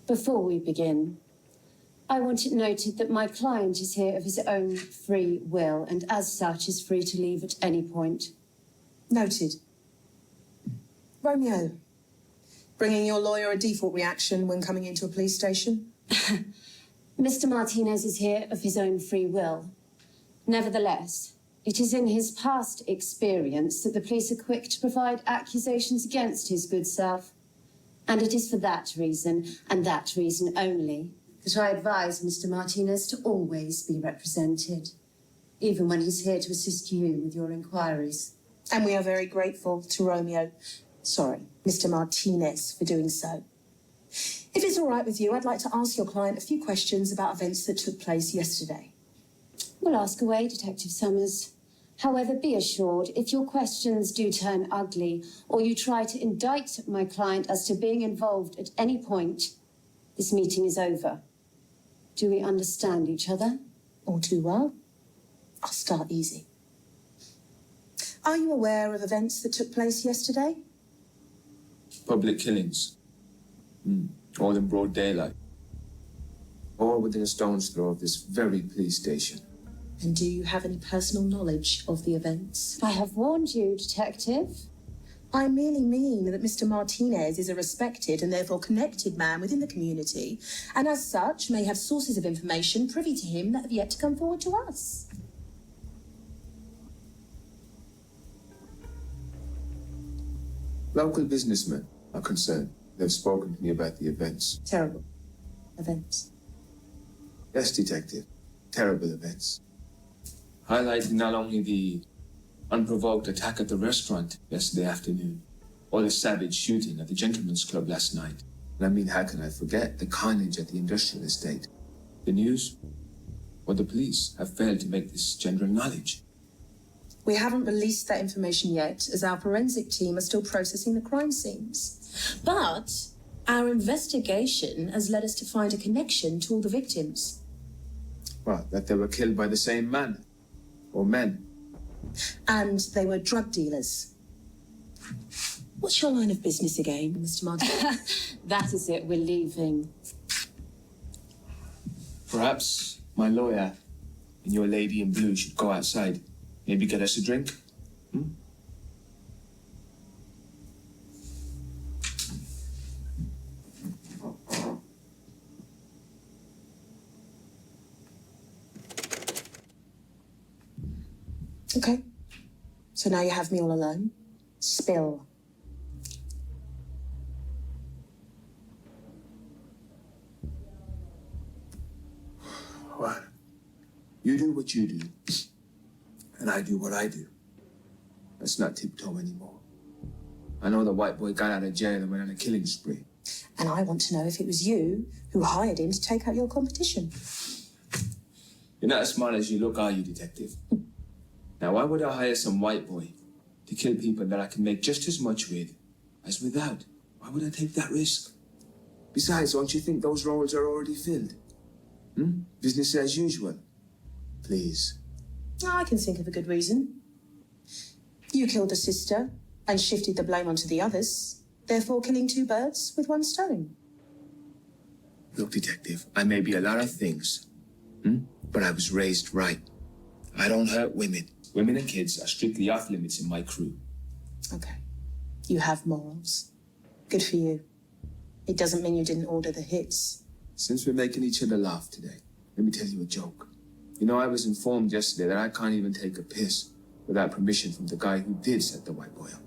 [SPEAKER 6] Before we begin, I want it noted that my client is here of his own free will and as such is free to leave at any point.
[SPEAKER 4] Noted. Romeo, bringing your lawyer a default reaction when coming into a police station?
[SPEAKER 6] Mr. Martinez is here of his own free will. Nevertheless, it is in his past experience that the police are quick to provide accusations against his good self. And it is for that reason, and that reason only, that I advise Mr. Martinez to always be represented, even when he's here to assist you with your inquiries.
[SPEAKER 4] And we are very grateful to Mr. Martinez for doing so. If it's all right with you, I'd like to ask your client a few questions about events that took place yesterday.
[SPEAKER 6] Well, ask away, Detective Summers. However, be assured, if your questions do turn ugly, or you try to indict my client as to being involved at any point, this meeting is over. Do we understand each other?
[SPEAKER 4] All too well. I'll start easy. Are you aware of events that took place yesterday?
[SPEAKER 7] Public killings. All in broad daylight. All within a stone's throw of this very police station.
[SPEAKER 4] And do you have any personal knowledge of the events?
[SPEAKER 6] I have warned you, Detective.
[SPEAKER 4] I merely mean that Mr. Martinez is a respected and therefore connected man within the community, and as such may have sources of information privy to him that have yet to come forward to us.
[SPEAKER 7] Local businessmen are concerned. They've spoken to me about the events.
[SPEAKER 4] Terrible events.
[SPEAKER 7] Yes, Detective. Terrible events. Highlighting not only the unprovoked attack at the restaurant yesterday afternoon, or the savage shooting at the Gentlemen's Club last night. And I mean, how can I forget the carnage at the industrial estate? The news, or the police, have failed to make this general knowledge.
[SPEAKER 4] We haven't released that information yet, as our forensic team are still processing the crime scenes. But our investigation has led us to find a connection to all the victims.
[SPEAKER 7] Well, that they were killed by the same man, or men.
[SPEAKER 4] And they were drug dealers. What's your line of business again, Mr. Martin?
[SPEAKER 6] That is it, we're leaving.
[SPEAKER 7] Perhaps my lawyer and your lady in blue should go outside. Maybe get us a drink?
[SPEAKER 4] Okay. So now you have me all alone. Spill.
[SPEAKER 7] Well, you do what you do, and I do what I do. Let's not tiptoe anymore. I know the white boy got out of jail and went on a killing spree.
[SPEAKER 4] And I want to know if it was you who hired him to take out your competition.
[SPEAKER 7] You're not as smart as you look, are you, Detective? Now, why would I hire some white boy to kill people that I can make just as much with as without? Why would I take that risk? Besides, don't you think those roles are already filled? Business as usual. Please.
[SPEAKER 4] I can think of a good reason. You killed a sister and shifted the blame onto the others, therefore killing two birds with one stone.
[SPEAKER 7] Look, Detective, I may be a lot of things, but I was raised right. I don't hurt women. Women and kids are strictly off limits in my crew.
[SPEAKER 4] Okay. You have morals. Good for you. It doesn't mean you didn't order the hits.
[SPEAKER 7] Since we're making each other laugh today, let me tell you a joke. You know, I was informed yesterday that I can't even take a piss without permission from the guy who did set the white boy up.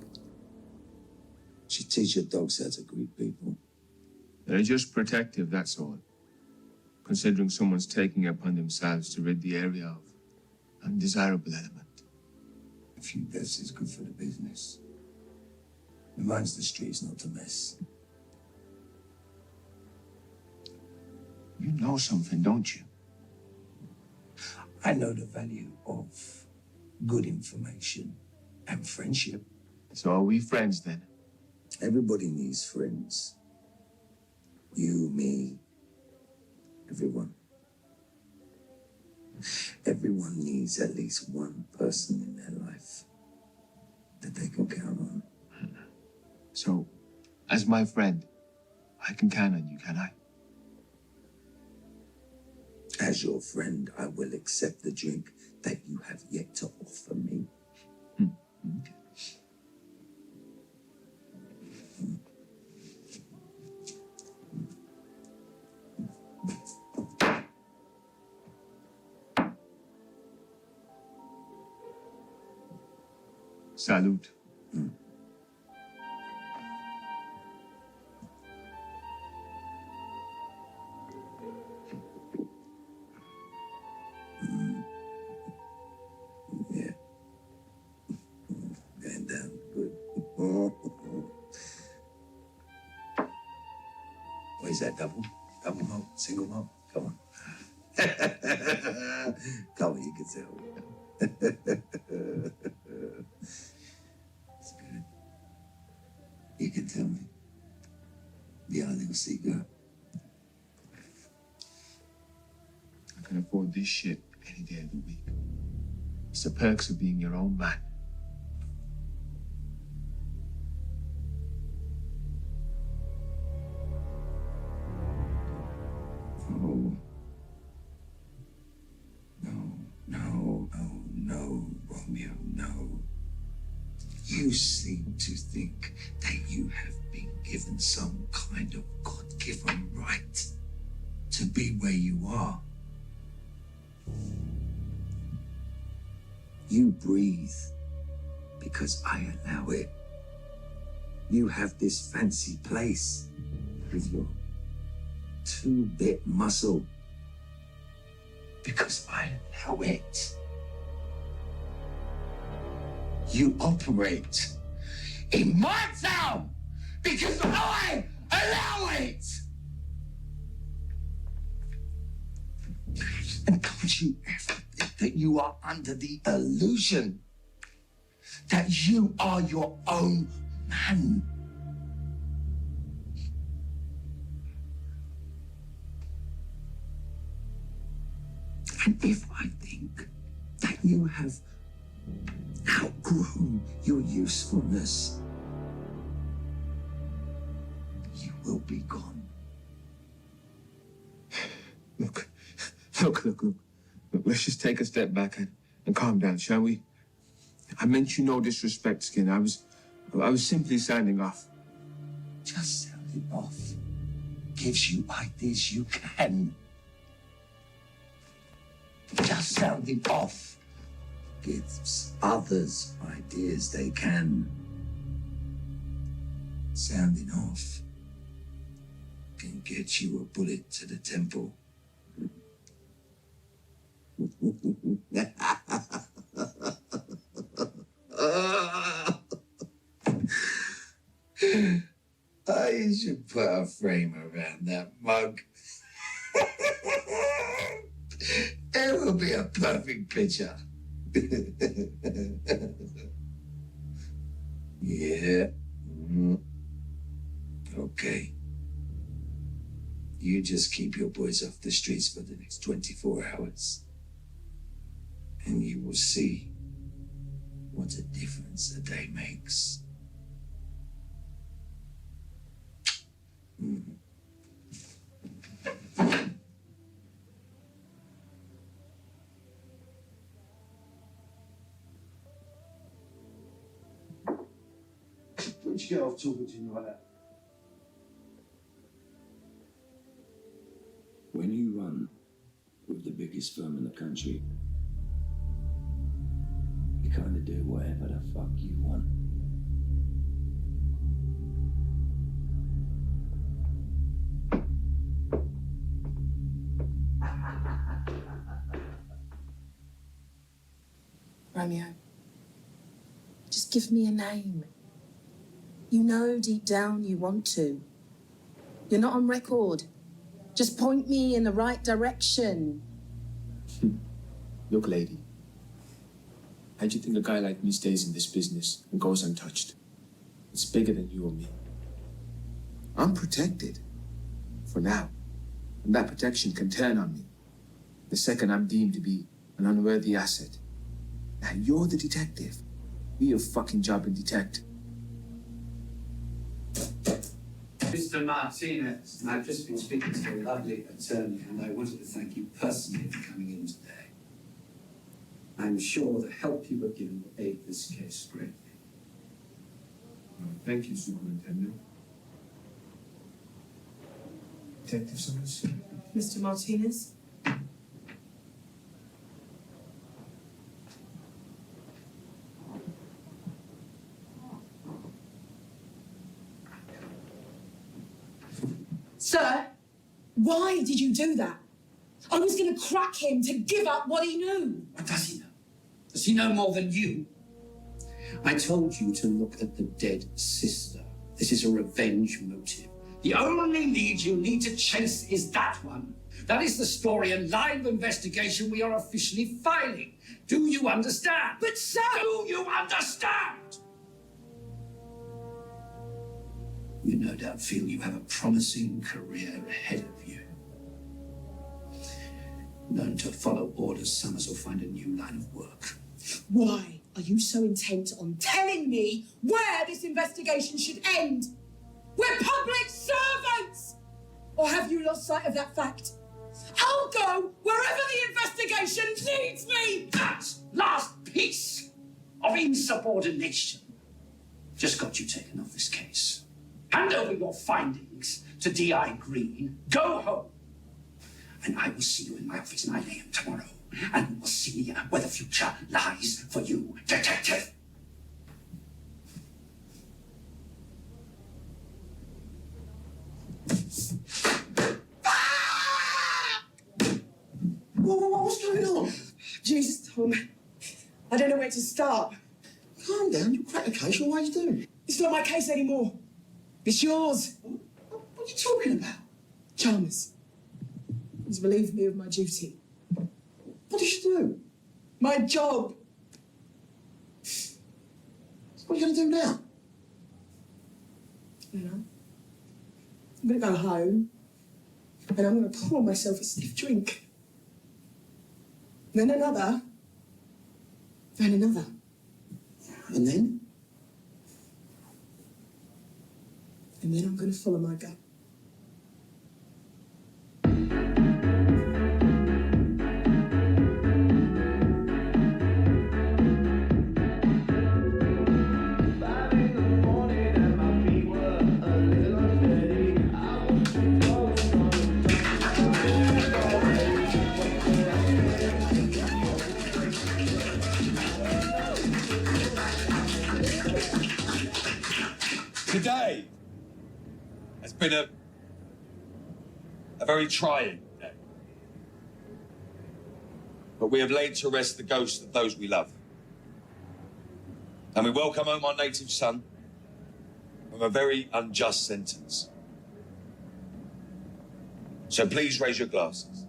[SPEAKER 13] Should teach your dogs how to greet people.
[SPEAKER 7] They're just protective, that's all. Considering someone's taking it upon themselves to rid the area of an undesirable element.
[SPEAKER 13] A few deaths is good for the business. Reminds the streets not to mess.
[SPEAKER 7] You know something, don't you?
[SPEAKER 13] I know the value of good information and friendship.
[SPEAKER 7] So are we friends then?
[SPEAKER 13] Everybody needs friends. You, me, everyone. Everyone needs at least one person in their life that they can count on.
[SPEAKER 7] So, as my friend, I can count on you, can I?
[SPEAKER 13] As your friend, I will accept the drink that you have yet to offer me. Okay.
[SPEAKER 7] Salute.
[SPEAKER 13] Yeah. Going down. Good. What is that, double? Double malt? Single malt? Come on. Come on, you can tell. It's good. You can tell me. Be our little secret.
[SPEAKER 7] I can afford this shit any day of the week. It's the perks of being your own man.
[SPEAKER 13] No, Romeo, no. You seem to think that you have been given some kind of God-given right to be where you are. You breathe because I allow it. You have this fancy place with your 2-bit muscle because I allow it. You operate in my town because I allow it. And don't you ever think that you are under the illusion that you are your own man. And if I think that you have outgrown your usefulness, you will be gone.
[SPEAKER 7] Look, let's just take a step back and calm down, shall we? I meant you no disrespect, Skin. I was simply sounding off.
[SPEAKER 13] Just sounding off gives you ideas you can. Just sounding off gives others ideas they can. Sounding off can get you a bullet to the temple. You should put a frame around that mug. It will be a perfect picture. Yeah. Okay. You just keep your boys off the streets for the next 24 hours. And you will see what a difference a day makes. Where'd you get off talking to me like that? When you run with the biggest firm in the country, you kind of do whatever the fuck you want.
[SPEAKER 4] Romeo, just give me a name. You know deep down you want to. You're not on record. Just point me in the right direction.
[SPEAKER 7] Look, lady. How do you think a guy like me stays in this business and goes untouched? It's bigger than you or me. I'm protected. For now. And that protection can turn on me the second I'm deemed to be an unworthy asset. Now you're the detective. Do your fucking job and detect.
[SPEAKER 12] Mr. Martinez, I've just been speaking to a lovely attorney, and I wanted to thank you personally for coming in today. I'm sure the help you were given will aid this case greatly.
[SPEAKER 7] Thank you, Superintendent. Detective Summers?
[SPEAKER 4] Mr. Martinez? Sir, why did you do that? I was going to crack him to give up what he knew.
[SPEAKER 12] What does he know? Does he know more than you? I told you to look at the dead sister. This is a revenge motive. The only lead you need to chase is that one. That is the story and line of investigation we are officially filing. Do you understand?
[SPEAKER 4] But sir!
[SPEAKER 12] Do you understand? You no doubt feel you have a promising career ahead of you. Learn to follow orders, Summers, or find a new line of work.
[SPEAKER 4] Why are you so intent on telling me where this investigation should end? We're public servants! Or have you lost sight of that fact? I'll go wherever the investigation leads me!
[SPEAKER 12] That last piece of insubordination just got you taken off this case. Hand over your findings to D.I. Green. Go home. And I will see you in my office 9 a.m. tomorrow. And we will see where the future lies for you, detective.
[SPEAKER 4] What's going on? Jesus, Tom. I don't know where to start.
[SPEAKER 14] Calm down, you crack the case, what are you doing?
[SPEAKER 4] It's not my case anymore. It's yours.
[SPEAKER 14] What are you talking about?
[SPEAKER 4] Chalmers. He's relieved me of my duty.
[SPEAKER 14] What did you do?
[SPEAKER 4] My job.
[SPEAKER 14] What are you going to do now?
[SPEAKER 4] I don't know. I'm going to go home and I'm going to pour myself a stiff drink. Then another. And another.
[SPEAKER 14] And then?
[SPEAKER 4] And then I'm going to follow my gut.
[SPEAKER 3] Today has been a very trying day. But we have laid to rest the ghosts of those we love. And we welcome home our native son from a very unjust sentence. So please raise your glasses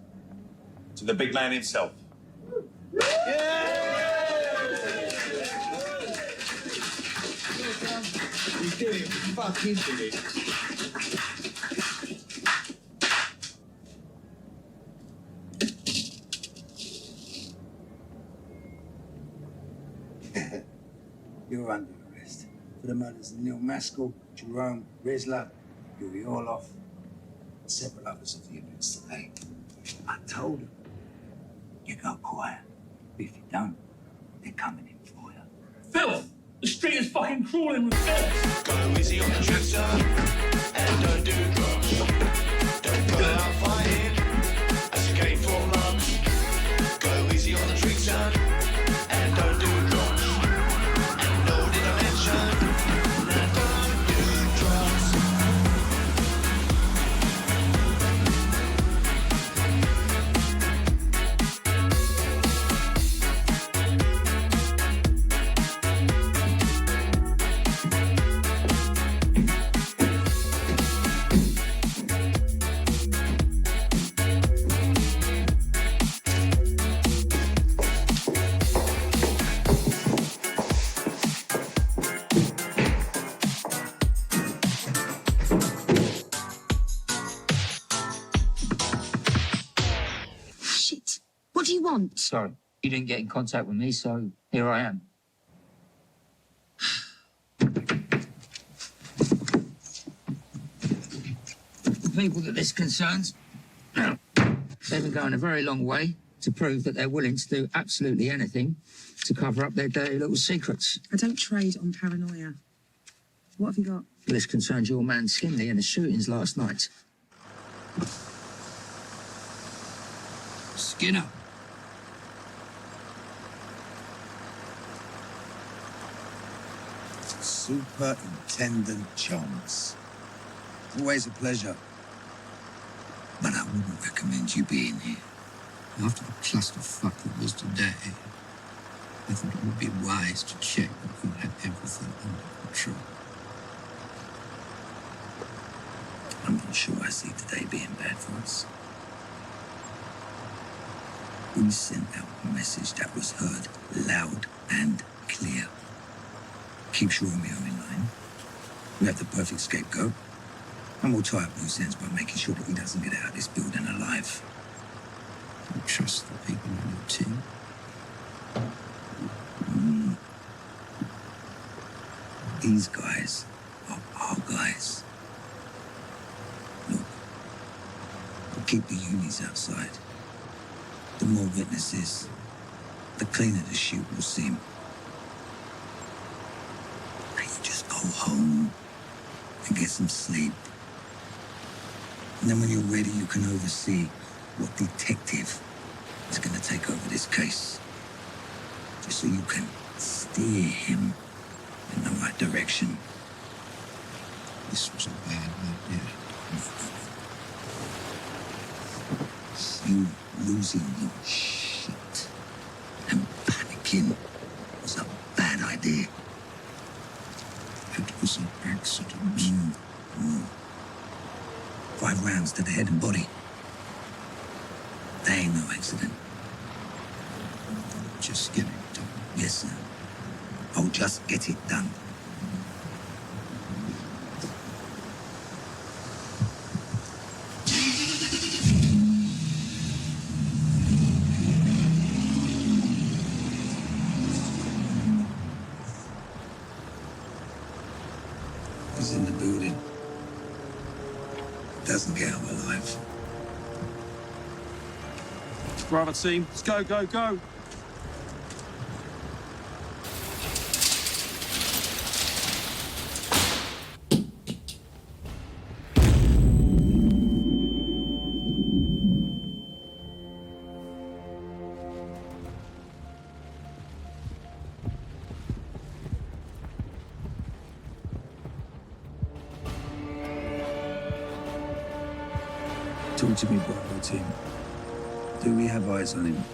[SPEAKER 3] to the big man himself.
[SPEAKER 14] We did it, we fucking did it.
[SPEAKER 13] You're under arrest for the murders of Neil Maskell, Jerome, Rizla, Yuri Orloff, and several others of the events today. I told them, you go quiet. If you don't, they're coming in for you.
[SPEAKER 5] Filth! The street is fucking crawling with filth!
[SPEAKER 17] Go easy on the tricks, and don't do drugs. Don't go out fighting, escape from mugs. Go easy on the tricks, and don't do drugs. And no did I mention, and don't do drugs.
[SPEAKER 9] Shit. What do you want?
[SPEAKER 21] Sorry, you didn't get in contact with me, so here I am. people that this concerns, they've been going a very long way to prove that they're willing to do absolutely anything to cover up their dirty little secrets.
[SPEAKER 4] I don't trade on paranoia. What have you got?
[SPEAKER 21] This concerns your man Skinley and the shootings last night.
[SPEAKER 12] Skinner.
[SPEAKER 13] Superintendent Jones. Always a pleasure. But I wouldn't recommend you being here. After the clusterfuck that was today, I thought it would be wise to check that you had everything under control. I'm not sure I see today being bad for us. We sent out a message that was heard loud and clear. Keeps Romeo in line. We have the perfect scapegoat. And we'll tie up loose ends by making sure that he doesn't get out of this building alive. I trust the people on your team. These guys are our guys. Look, we'll keep the unis outside. The more witnesses, the cleaner the shoot will seem. Now you just go home and get some sleep. And then when you're ready, you can oversee what detective is going to take over this case. Just so you can steer him in the right direction. This was a bad idea. You losing your shit and panicking was a bad idea. It was an accident. 5 rounds to the head and body. That ain't no accident. Just get it done. Yes, sir. Oh, just get it done. He's in the building. Doesn't get out alive.
[SPEAKER 10] Bravo team, let's go, go, go.
[SPEAKER 13] Talk to me, Bravo team. Do we have eyes on him?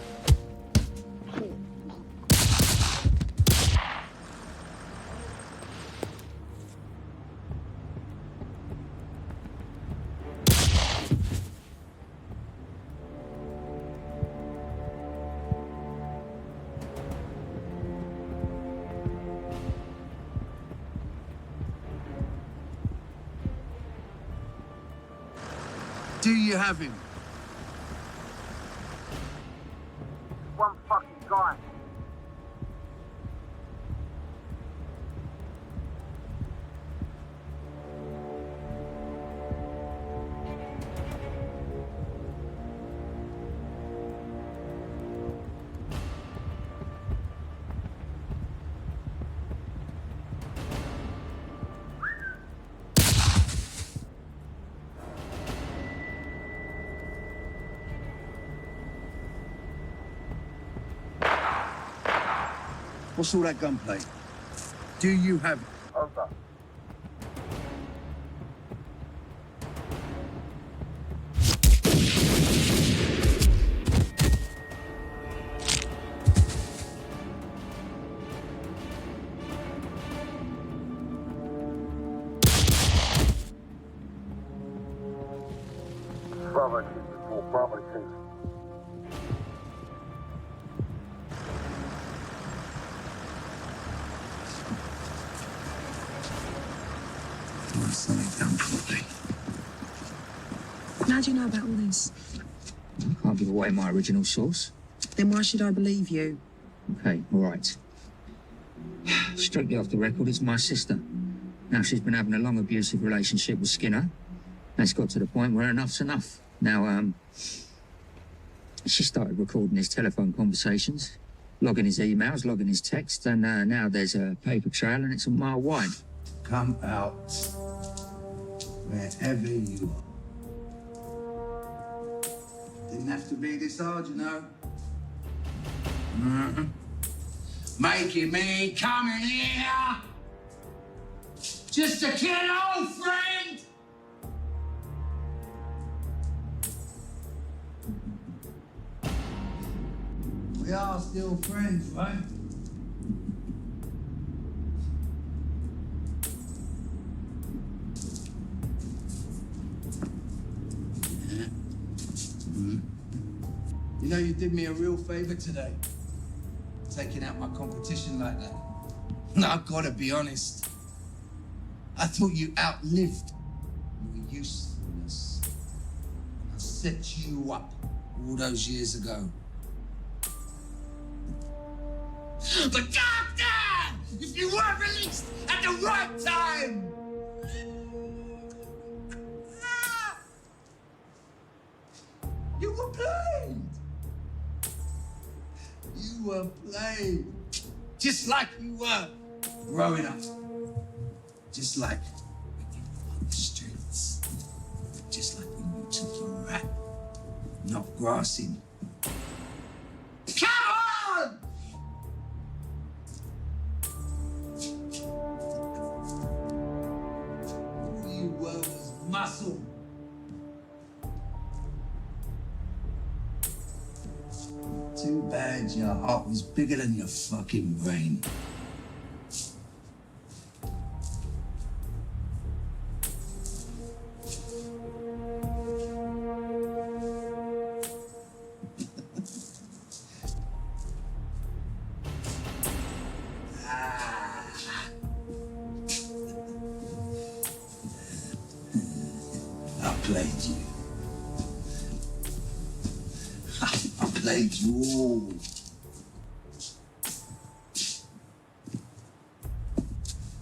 [SPEAKER 14] Do you have him?
[SPEAKER 21] One fucking guy.
[SPEAKER 14] What's all that gunplay? Do you have...
[SPEAKER 21] Over. Bravo team report, Bravo team.
[SPEAKER 13] Something done properly.
[SPEAKER 4] How do you know about all this?
[SPEAKER 21] I can't give away my original source.
[SPEAKER 4] Then why should I believe you?
[SPEAKER 21] Okay, all right. Strictly off the record, it's my sister. Now, she's been having a long abusive relationship with Skinner. And it's got to the point where enough's enough. Now, she started recording his telephone conversations, logging his emails, logging his texts, and now there's a paper trail and it's a mile wide.
[SPEAKER 13] Come out wherever you are. Didn't have to be this hard, you know. Making me come in here just to kill an old friend. We are still friends, right? You know, you did me a real favor today, taking out my competition like that. No, I've got to be honest. I thought you outlived your usefulness. I set you up all those years ago. But goddamn, if you weren't released at the right time! You were played! You were played. Just like you were growing up. Just like when you were on the streets. Just like when you took your rap. Not grassing. Come on! All you were was muscle. Too bad your heart was bigger than your fucking brain. I played you. I played you all.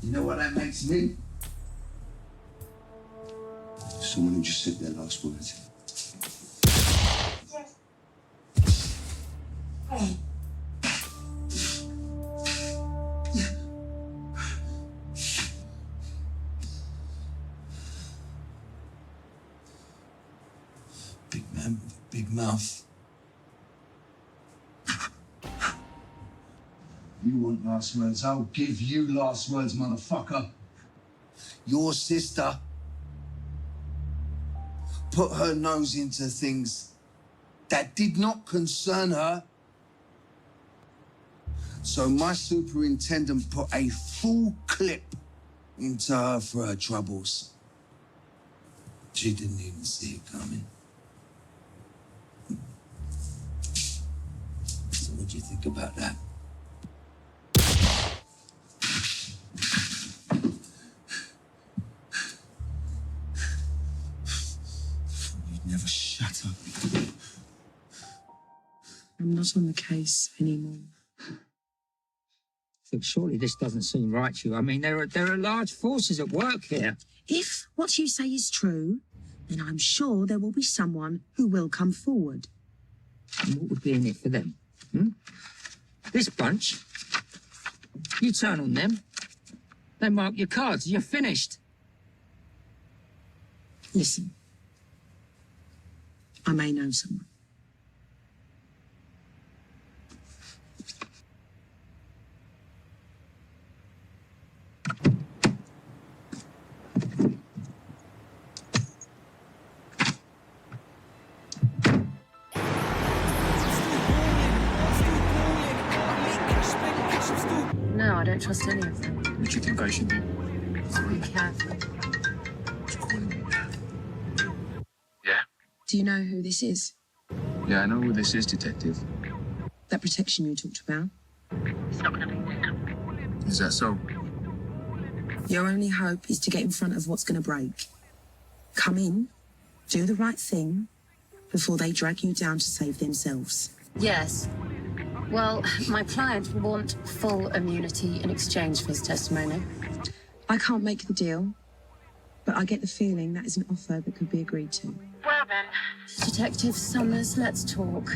[SPEAKER 13] You know what that makes me? Someone who just said their last words. Big man with a big mouth. You want last words? I'll give you last words, motherfucker. Your sister put her nose into things that did not concern her. So my superintendent put a full clip into her for her troubles. She didn't even see it coming. So what do you think about that? Never shut up.
[SPEAKER 4] I'm not on the case anymore.
[SPEAKER 21] But surely this doesn't seem right to you. I mean, there are large forces at work here.
[SPEAKER 4] If what you say is true, then I'm sure there will be someone who will come forward.
[SPEAKER 21] And what would be in it for them? This bunch, you turn on them, they mark your cards, you're finished.
[SPEAKER 4] Listen, I may know someone.
[SPEAKER 6] No, I don't trust any of them.
[SPEAKER 7] What do you think I should do?
[SPEAKER 6] Just be careful.
[SPEAKER 7] Yeah?
[SPEAKER 4] Do you know who this is?
[SPEAKER 7] Yeah, I know who this is, Detective.
[SPEAKER 4] That protection you talked about?
[SPEAKER 6] It's not going to be long.
[SPEAKER 7] Is that so?
[SPEAKER 4] Your only hope is to get in front of what's going to break. Come in, do the right thing, before they drag you down to save themselves.
[SPEAKER 6] Yes. Well, my client will want full immunity in exchange for his testimony.
[SPEAKER 4] I can't make the deal, but
[SPEAKER 2] But I get the feeling that is an offer that could be agreed to.
[SPEAKER 16] Well then.
[SPEAKER 6] Detective Summers, let's talk.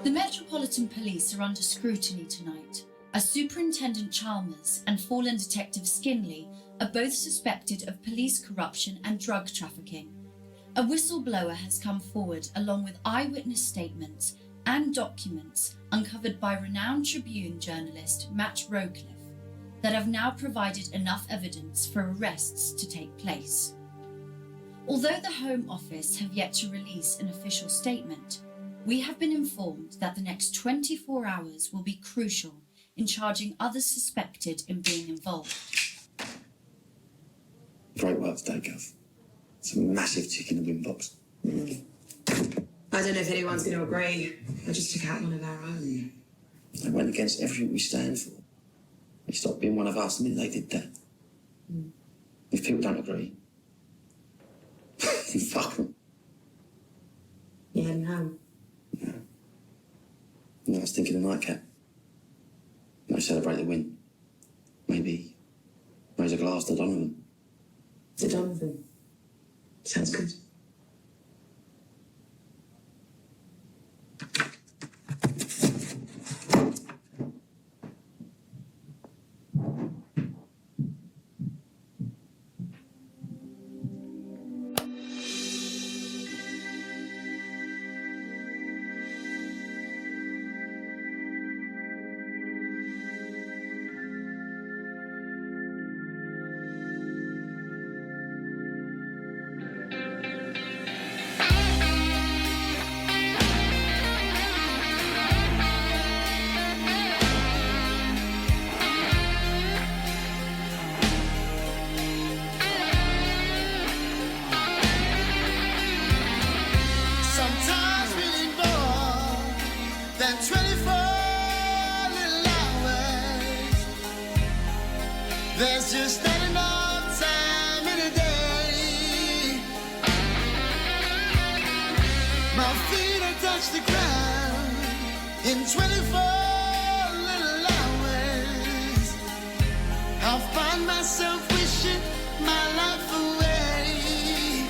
[SPEAKER 23] The Metropolitan Police are under scrutiny tonight, as Superintendent Chalmers and fallen Detective Skinley are both suspected of police corruption and drug trafficking. A whistleblower has come forward along with eyewitness statements and documents uncovered by renowned Tribune journalist Matt Rowcliffe that have now provided enough evidence for arrests to take place. Although the Home Office have yet to release an official statement, we have been informed that the next 24 hours will be crucial in charging others suspected in being involved.
[SPEAKER 14] Great work today, Gov. It's a massive tick in the win box.
[SPEAKER 2] I don't know if anyone's going to agree. I just took out one of our own.
[SPEAKER 14] They went against everything we stand for. They stopped being one of us the minute they did that. If people don't agree, then fuck them.
[SPEAKER 2] Yeah, no.
[SPEAKER 14] I was thinking of nightcap. No, celebrate the win. Maybe raise a glass to Donovan.
[SPEAKER 2] To Donovan. Sounds good.
[SPEAKER 17] There's just not enough time in a day. My feet have touched the ground in 24 little hours. I'll find myself wishing my life away.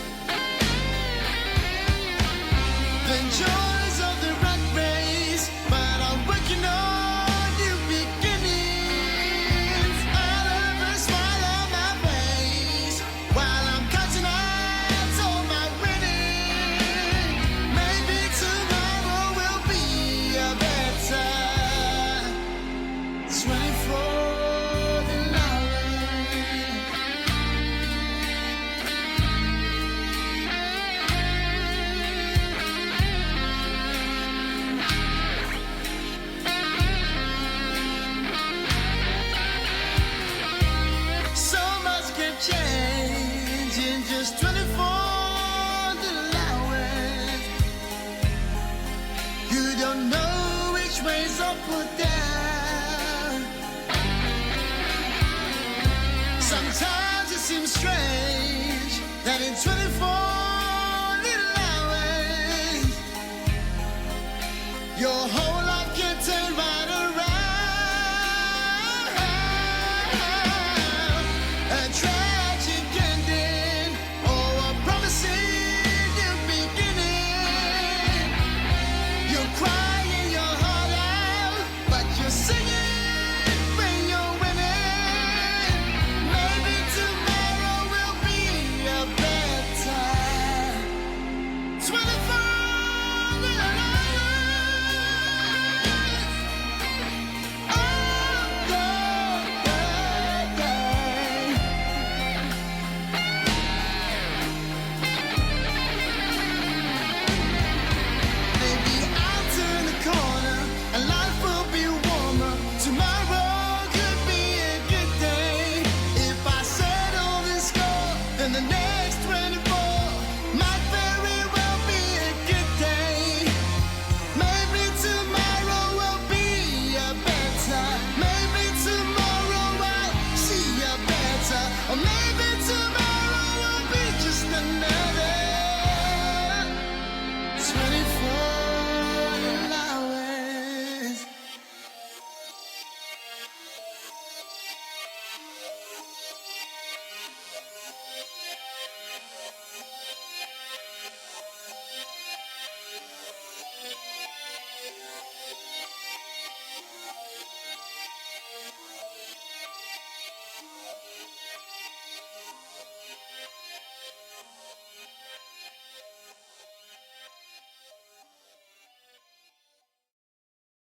[SPEAKER 17] The joys of the rat race, but I'm working on change in just 24 little hours. You don't know which way's up or down. Sometimes it seems strange that in 24